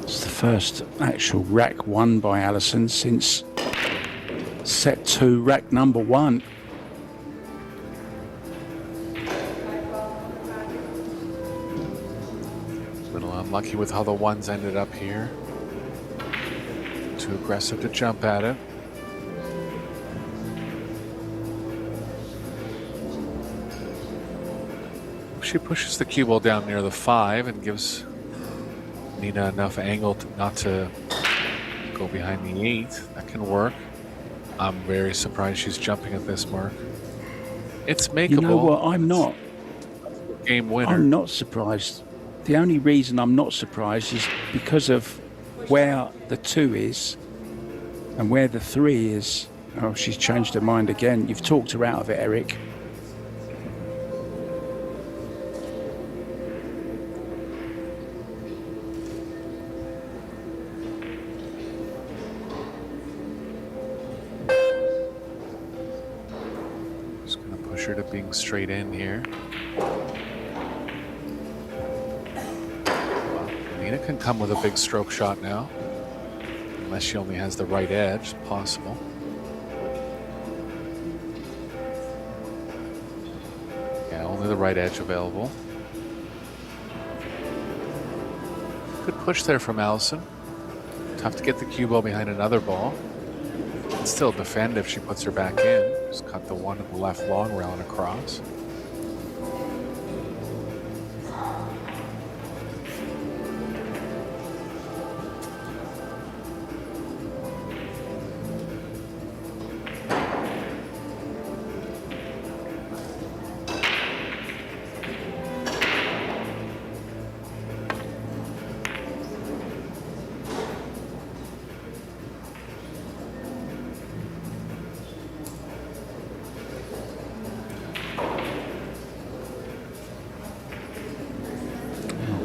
It's the first actual rack won by Alison since set 2, rack number 1. A little unlucky with how the ones ended up here. Too aggressive to jump at it. She pushes the cue ball down near the 5 and gives Nina enough angle not to go behind the 8. That can work. I'm very surprised she's jumping at this mark. It's makeable. You know what? I'm not. Game winner. I'm not surprised. The only reason I'm not surprised is because of where the 2 is and where the 3 is. Oh, she's changed her mind again. You've talked her out of it, Eric. Her to being straight in here. Well, Nina can come with a big stroke shot now, unless she only has the right edge. Possible. Yeah, only the right edge available. Good push there from Alison. Tough to get the cue ball behind another ball. Can still defend if she puts her back in. Just cut the 1 at the left long rail and across.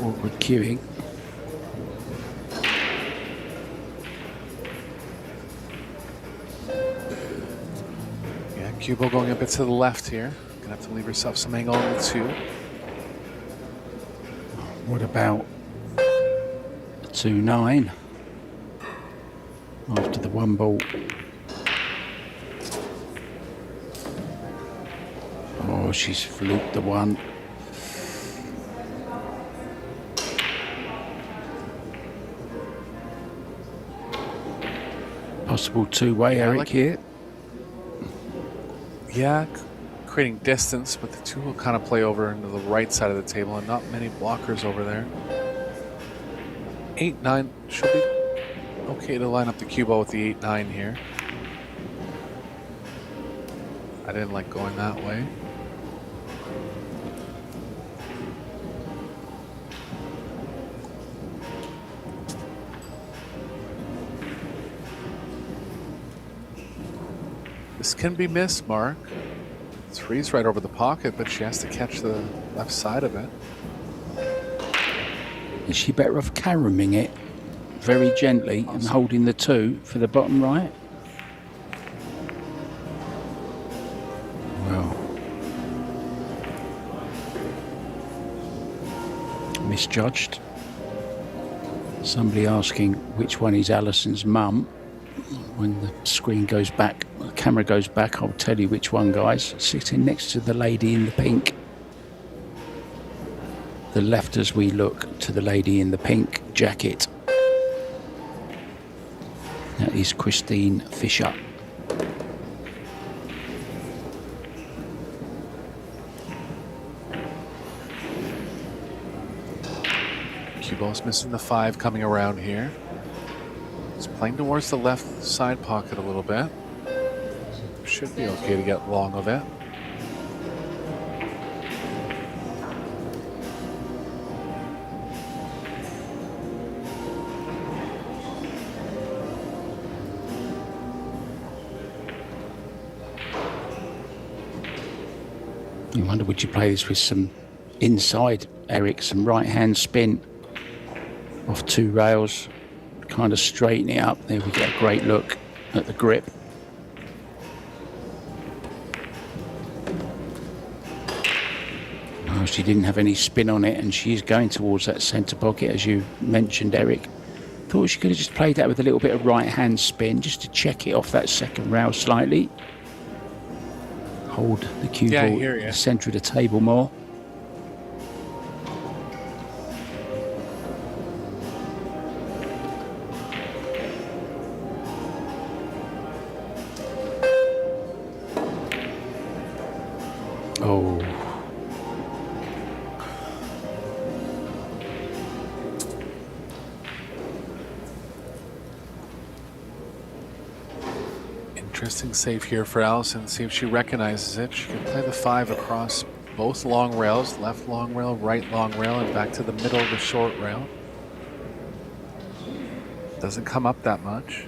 Awkward queuing. Yeah, cue ball going a bit to the left here. Gonna have to leave herself some angle on the 2. What about 2-9 after the 1 ball? Oh, she's fluked the 1. Possible 2-way, Yeah, Eric, here. Yeah, creating distance, but the 2 will kind of play over into the right side of the table and not many blockers over there. 8-9 should be okay to line up the cue ball with the 8-9 here. I didn't like going that way. This can be missed, Mark. 3's right over the pocket, but she has to catch the left side of it. Is she better off caroming it very gently and holding the 2 for the bottom right? Well, misjudged. Somebody asking which one is Alison's mum. When the screen goes back, the camera goes back, I'll tell you which one, guys. Sitting next to the lady in the pink. The left as we look to the lady in the pink jacket. That is Christine Fisher. Cue ball's missing the 5 coming around here. It's playing towards the left side pocket a little bit. Should be okay to get long of it. I wonder, would you play this with some inside, Eric, some right-hand spin off 2 rails, kind of straighten it up. There we get a great look at the grip. Oh, she didn't have any spin on it, and she's going towards that centre pocket, as you mentioned, Eric. Thought she could have just played that with a little bit of right-hand spin just to check it off that second rail slightly. Hold the cue ball in the centre of the table more. Oh. Interesting save here for Allison. See if she recognizes it. She can play the 5 across both long rails, left long rail, right long rail, and back to the middle of the short rail. Doesn't come up that much.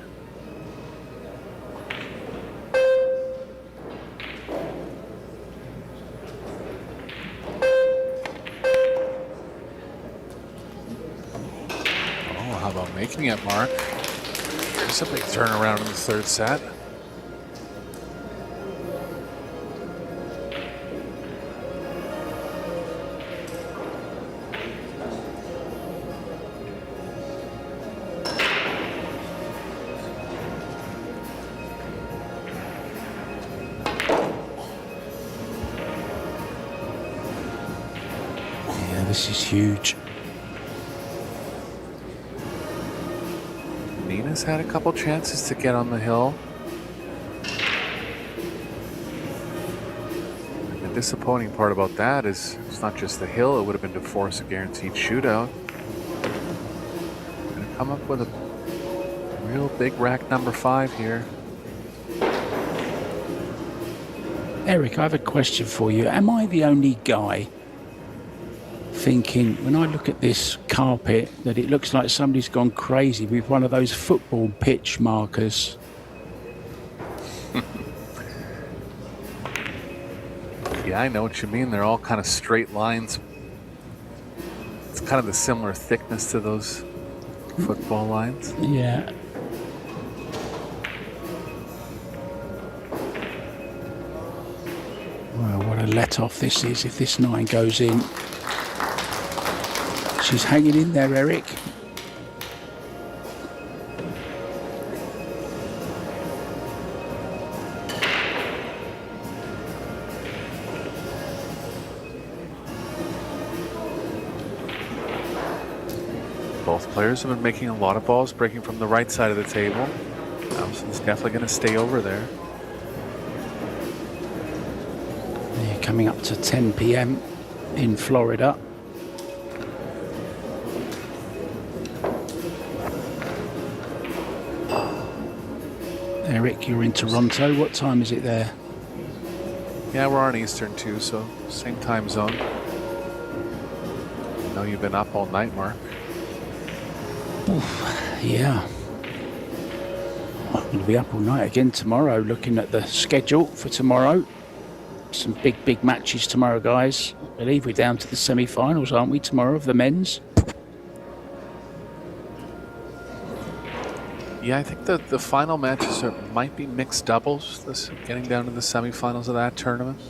Oh, how about making it, Mark? There's a big turnaround in the third set. This is huge. Nina's had a couple chances to get on the hill. And the disappointing part about that is it's not just the hill, it would have been to force a guaranteed shootout. Gonna come up with a real big rack number 5 here. Eric, I have a question for you. Am I the only guy thinking, when I look at this carpet, that it looks like somebody's gone crazy with one of those football pitch markers? Yeah, I know what you mean. They're all kind of straight lines. It's kind of the similar thickness to those football lines. Yeah. Well, what a let-off this is if this 9 goes in. She's hanging in there, Eric. Both players have been making a lot of balls, breaking from the right side of the table. Allison's definitely going to stay over there. Yeah, coming up to 10 p.m. in Florida. Eric, you're in Toronto. What time is it there? Yeah, we're on Eastern too, so same time zone. I know you've been up all night, Mark. Oof, yeah. I'm going to be up all night again tomorrow, looking at the schedule for tomorrow. Some big matches tomorrow, guys. I believe we're down to the semi-finals, aren't we, tomorrow, of the men's? Yeah, I think the final matches might be mixed doubles, getting down to the semifinals of that tournament.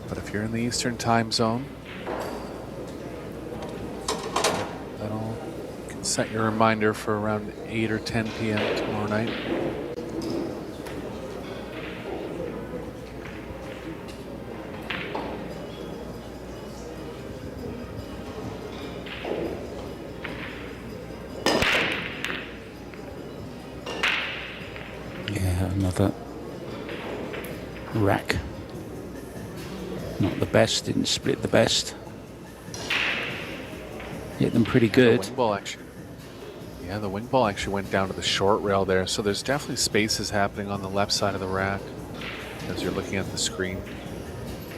But if you're in the Eastern time zone, that'll can set your reminder for around 8 or 10 p.m. tomorrow night. Another rack. Not the best, didn't split the best. Hit them pretty good. The wing ball actually, yeah, the wing ball actually went down to the short rail there, so there's definitely spaces happening on the left side of the rack as you're looking at the screen,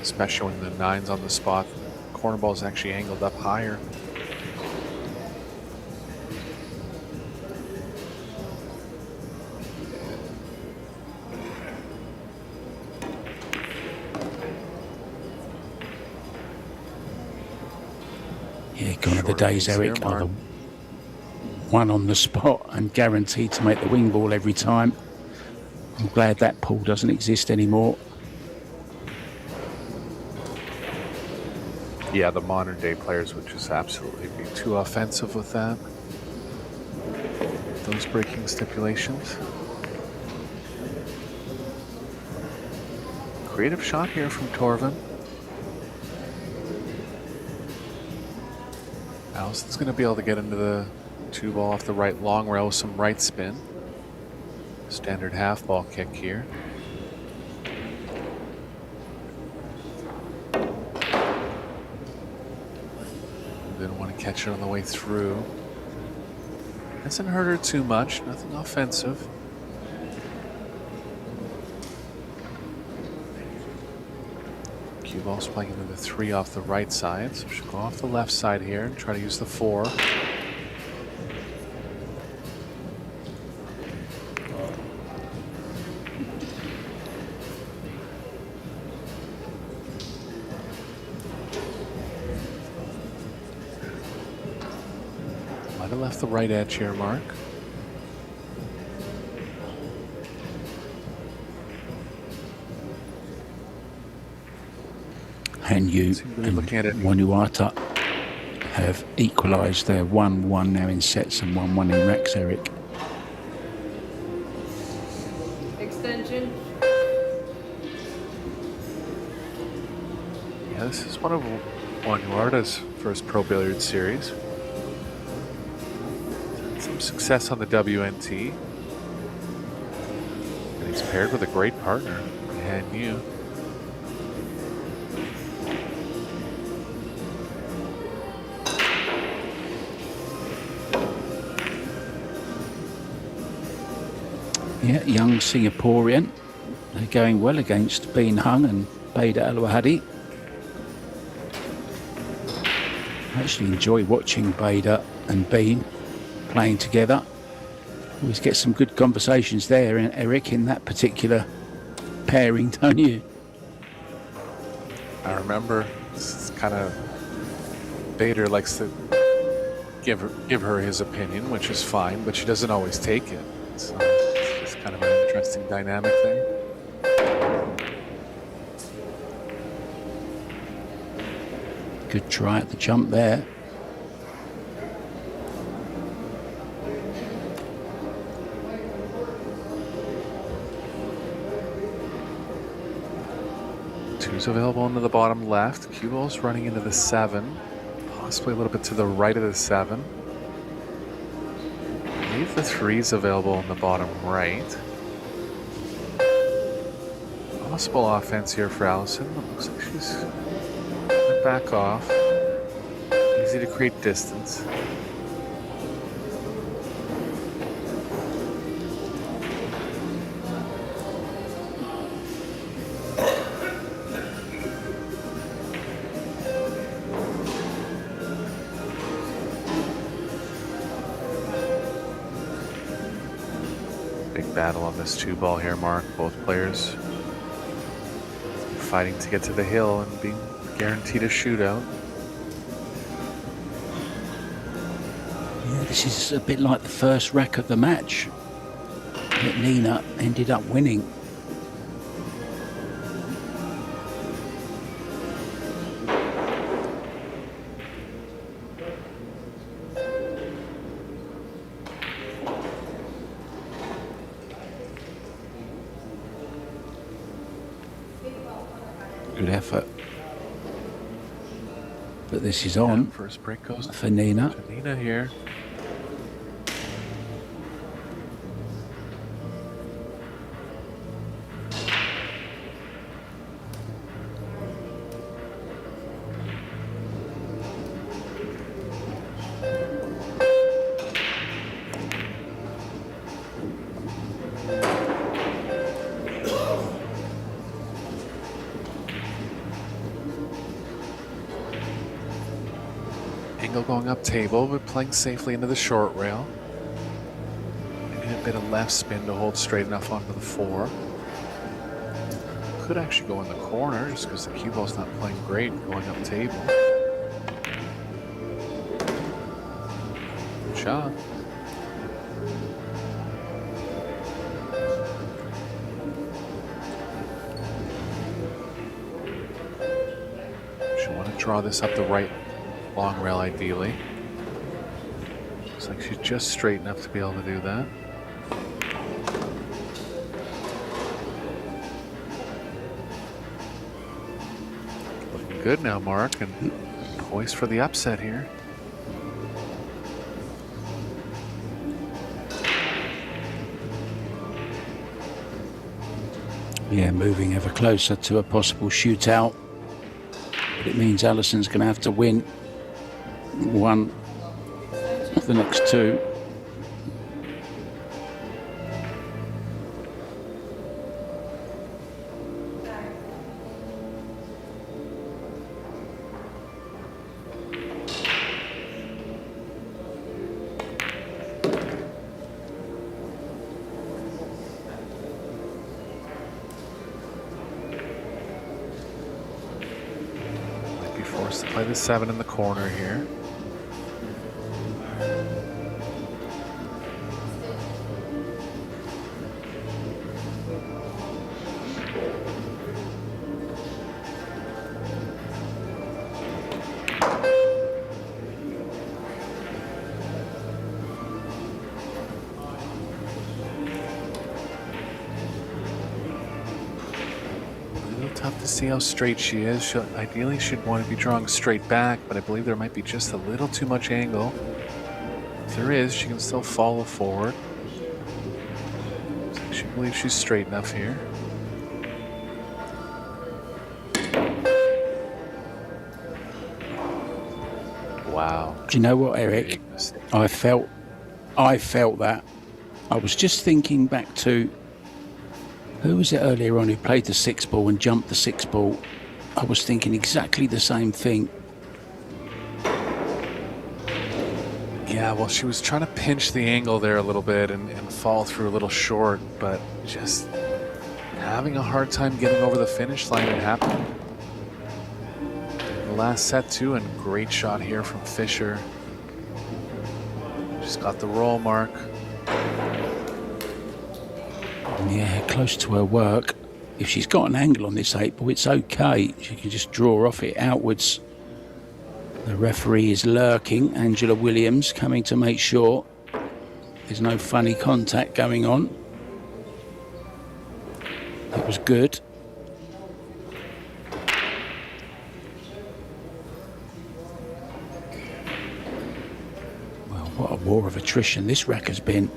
especially when the 9's on the spot. The corner ball is actually angled up higher. Yeah, gone are the days, Eric, are the one on the spot and guaranteed to make the wing ball every time. I'm glad that pool doesn't exist anymore. Yeah, the modern day players would just absolutely be too offensive with that. Those breaking stipulations. Creative shot here from TORVUND. Allison's going to be able to get into the 2-ball off the right long rail with some right spin. Standard half ball kick here. Didn't want to catch it on the way through. Hasn't hurt her too much, nothing offensive. Cue ball's playing into the 3 off the right side, so she'll go off the left side here and try to use the 4. Might have left the right edge here, Mark. And you and looking at it. Wanuata have equalised their 1-1 now in sets and 1-1 in racks, Eric. Extension. Yeah, this is one of Wanuata's first Pro Billiards series. Had some success on the WNT. And he's paired with a great partner, Han Yu. Yeah, young Singaporean. They're going well against Bean Hung and Bader Al-Wahadi. I actually enjoy watching Bader and Bean playing together. Always get some good conversations there, Eric, in that particular pairing, don't you? I remember it's kind of Bader likes to give her his opinion, which is fine, but she doesn't always take it. So it's just kind of an interesting dynamic there. Good try at the jump there. Two's available into the bottom left. Cue ball's running into the 7. Possibly a little bit to the right of the 7. I believe the 3's available in the bottom right. Possible offense here for Allison. It looks like she's gonna back off. Easy to create distance. Big battle on this 2-ball here, Mark. Both players fighting to get to the hill and being guaranteed a shootout. Yeah, this is a bit like the first rack of the match that Nina ended up winning. Good effort. But this is on. First break goes for Nina. to Nina here. Angle going up table, but playing safely into the short rail. Maybe a bit of left spin to hold straight enough onto the 4. Could actually go in the corner just because the cue ball's not playing great going up table. Good shot. She'll want to draw this up the right long rail ideally. Looks like she's just straight enough to be able to do that. Looking good now, Mark, and poised for the upset here. Yeah, moving ever closer to a possible shootout. But it means Alison's going to have to win one of the next two. To play the 7 in the corner here. Tough to see how straight she is. Ideally, she'd want to be drawing straight back, but I believe there might be just a little too much angle. If there is, she can still follow forward. So she believes she's straight enough here. Wow. Do you know what, Eric? I felt that. I was just thinking back to, who was it earlier on who played the 6 ball and jumped the 6 ball? I was thinking exactly the same thing. Yeah, well, she was trying to pinch the angle there a little bit and fall through a little short, but just having a hard time getting over the finish line. It happened. The last set too, and great shot here from Fisher. Just got the roll, Mark. Yeah, close to her work. If she's got an angle on this 8 ball, it's okay. She can just draw off it outwards. The referee is lurking. Angela Williams coming to make sure there's no funny contact going on. That was good. Well, what a war of attrition this rack has been.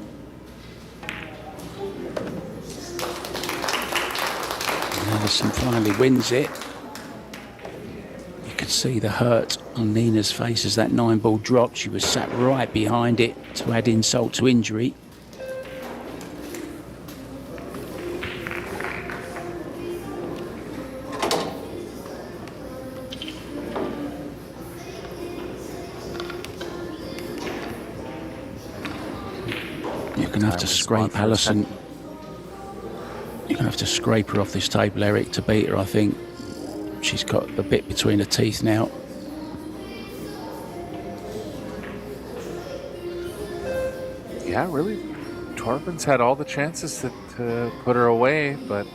Alison finally wins it. You could see the hurt on Nina's face as that 9 ball dropped. She was sat right behind it to add insult to injury. You're going to have to scrape Alison. You're going to have to scrape her off this table, Eric, to beat her, I think. She's got a bit between her teeth now. Yeah, really. Torvund's had all the chances to put her away, but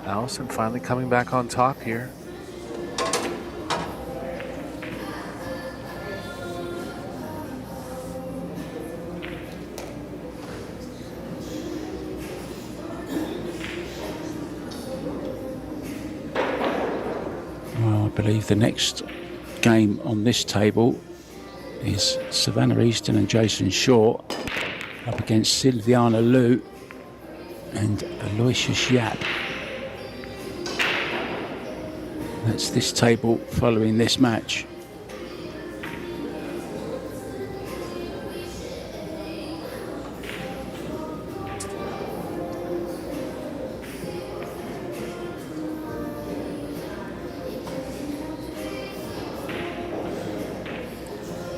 Alison finally coming back on top here. Well, I believe the next game on this table is Savannah Easton and Jason Shaw up against Silviana Liu and Aloysius Yap. That's this table following this match.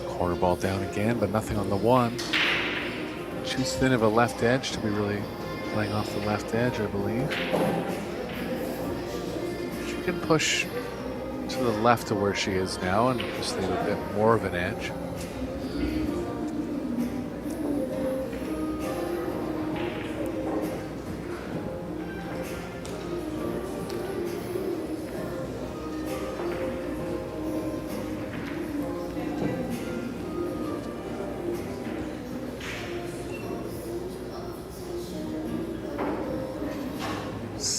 Corner ball down again, but nothing on the 1. Too thin of a left edge to be really playing off the left edge, I believe. She can push to the left of where she is now and just leave a bit more of an edge.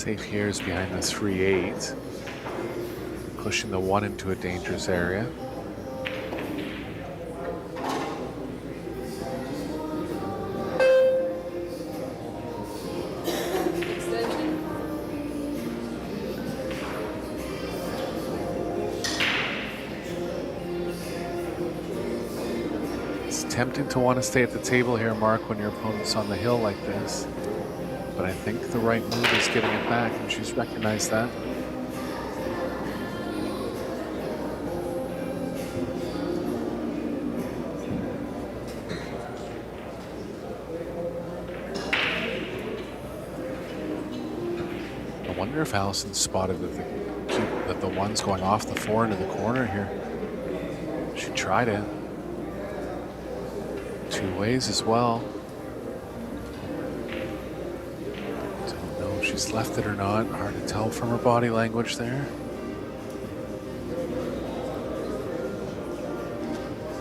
Safe here is behind the 3-8. Pushing the 1 into a dangerous area. Extension. It's tempting to want to stay at the table here, Mark, when your opponent's on the hill like this. But I think the right move is giving it back, and she's recognized that. I wonder if Allison spotted that the one's going off the 4 into the corner here. She tried it. 2 ways as well. Don't know if she's left it or not. Hard to tell from her body language there.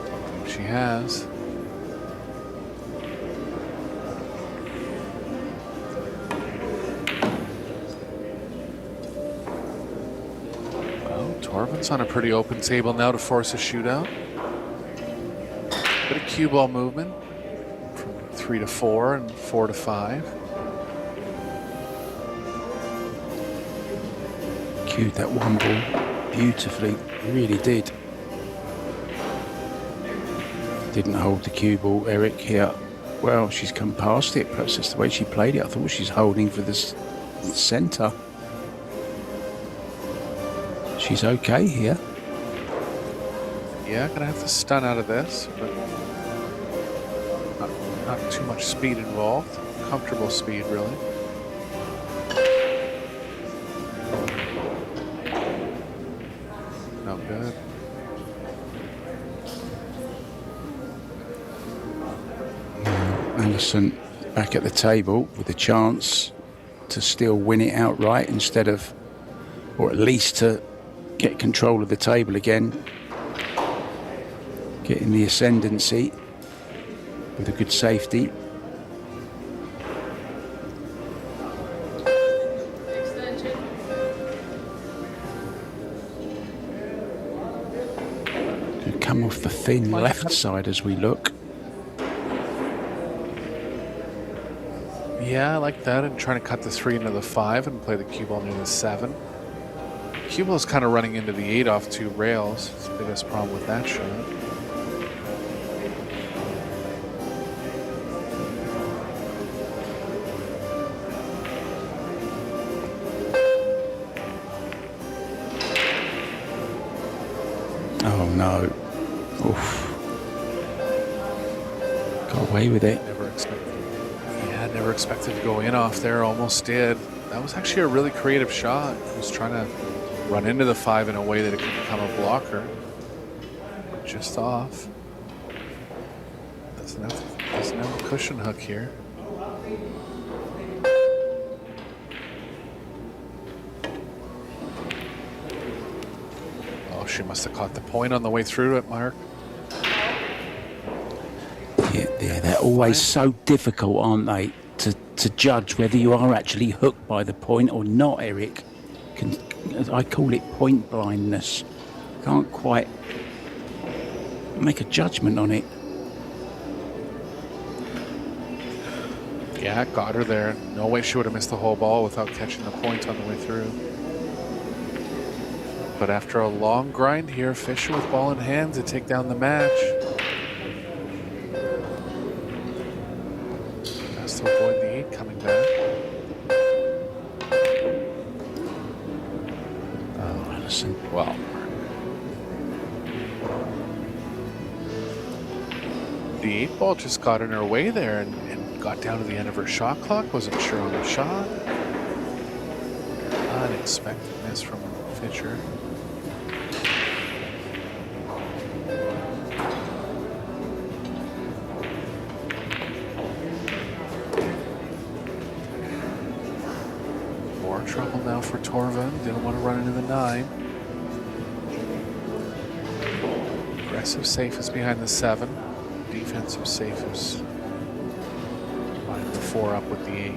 I think she has. Well, Torvund's on a pretty open table now to force a shootout. Bit of cue ball movement from 3 to 4 and 4 to 5. Cued that one ball beautifully, really did. Didn't hold the cue ball, Eric, here. Well, she's come past it. Perhaps that's the way she played it. I thought she's holding for the centre. She's okay here. Yeah, gonna have to stun out of this, but not too much speed involved. Comfortable speed, really. No good. Allison back at the table with a chance to still win it outright instead of, or at least to get control of the table again. Getting the ascendancy with a good safety. Extension. Could come off the thin left side as we look. Yeah, I like that, and trying to cut the 3 into the 5 and play the cue ball near the 7. Cue ball is kind of running into the 8 off 2 rails. It's the biggest problem with that shot. Oh no. Oof. Got away with it. Never expected to go in off there. Almost did. That was actually a really creative shot. He was trying to run into the 5 in a way that it could become a blocker. Just off. Doesn't have a cushion hook here. Oh, she must have caught the point on the way through it, Mark. Yeah, they're always so difficult, aren't they, to judge whether you are actually hooked by the point or not, Eric. I call it point blindness. Can't quite make a judgment on it. Yeah, got her there. No way she would have missed the whole ball without catching the point on the way through. But after a long grind here, Fisher with ball in hand to take down the match. Has to avoid the 8 coming back. Oh, Allison. Well, the 8 ball just got in her way there and got down to the end of her shot clock. Wasn't sure on the shot. Unexpected miss from Fisher. More trouble now for Torvund. Didn't want to run into the 9. Aggressive safe is behind the 7. Defensive safe is behind the 4 up with the 8.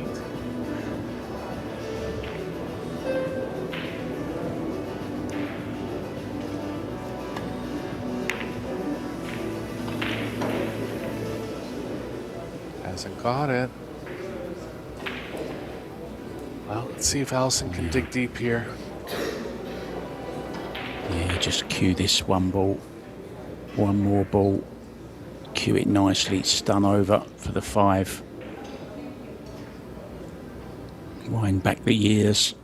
Hasn't got it. Well, let's see if Allison can dig deep here. Yeah, just cue this one ball. One more ball. Cue it nicely. Stun over for the 5. Wind back the years.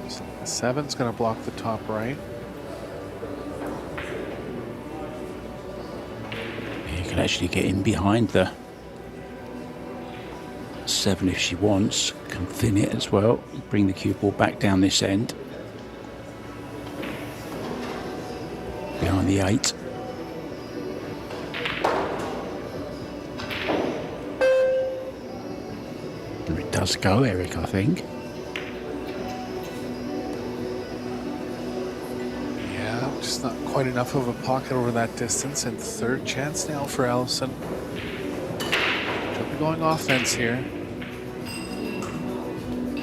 So the 7's going to block the top right. You can actually get in behind the 7 if she wants. Can thin it as well. Bring the cue ball back down this end. Behind the 8. And it does go, Eric, I think. Yeah, just not quite enough of a pocket over that distance. And third chance now for Allison. She'll be going offense here.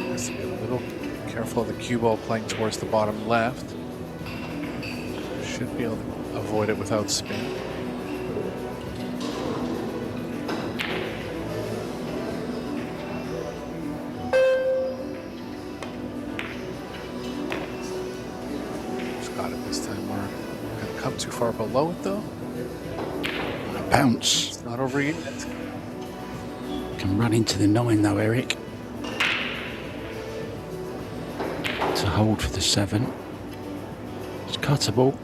Has to be a little careful of the cue ball playing towards the bottom left. Should be able to avoid it without spin. Come too far below it though. A bounce. It's not over yet. Can run into the 9 though, Eric. To hold for the 7. It's cuttable.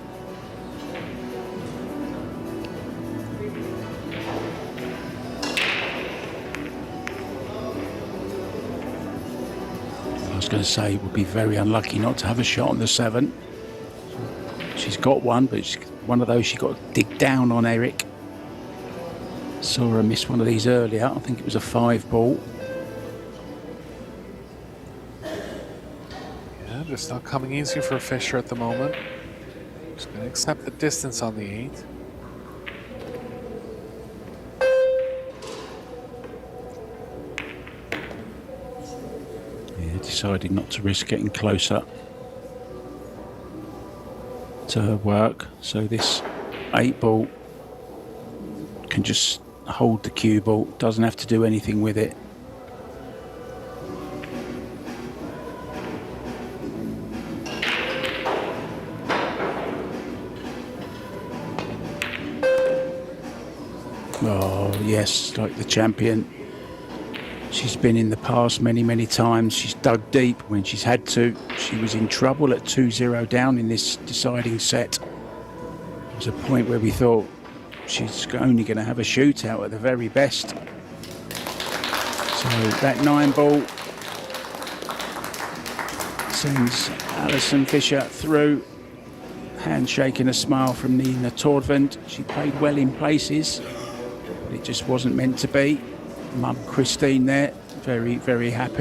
I was going to say it would be very unlucky not to have a shot on the 7. She's got one, but it's one of those she's got to dig down on, Eric. Saw her miss one of these earlier. I think it was a 5 ball. Yeah, just not coming easy for Fisher at the moment. Just going to accept the distance on the 8. Yeah, decided not to risk getting closer to her work, so this 8 ball can just hold the cue ball, doesn't have to do anything with it. Oh yes, like the champion. She's been in the past many times. She's dug deep when she's had to. She was in trouble at 2-0 down in this deciding set. There was a point where we thought she's only going to have a shootout at the very best. So that 9 ball sends Alison Fisher through. Handshake and a smile from Nina TORVUND. She played well in places, but it just wasn't meant to be. Mum Christine there, very happy.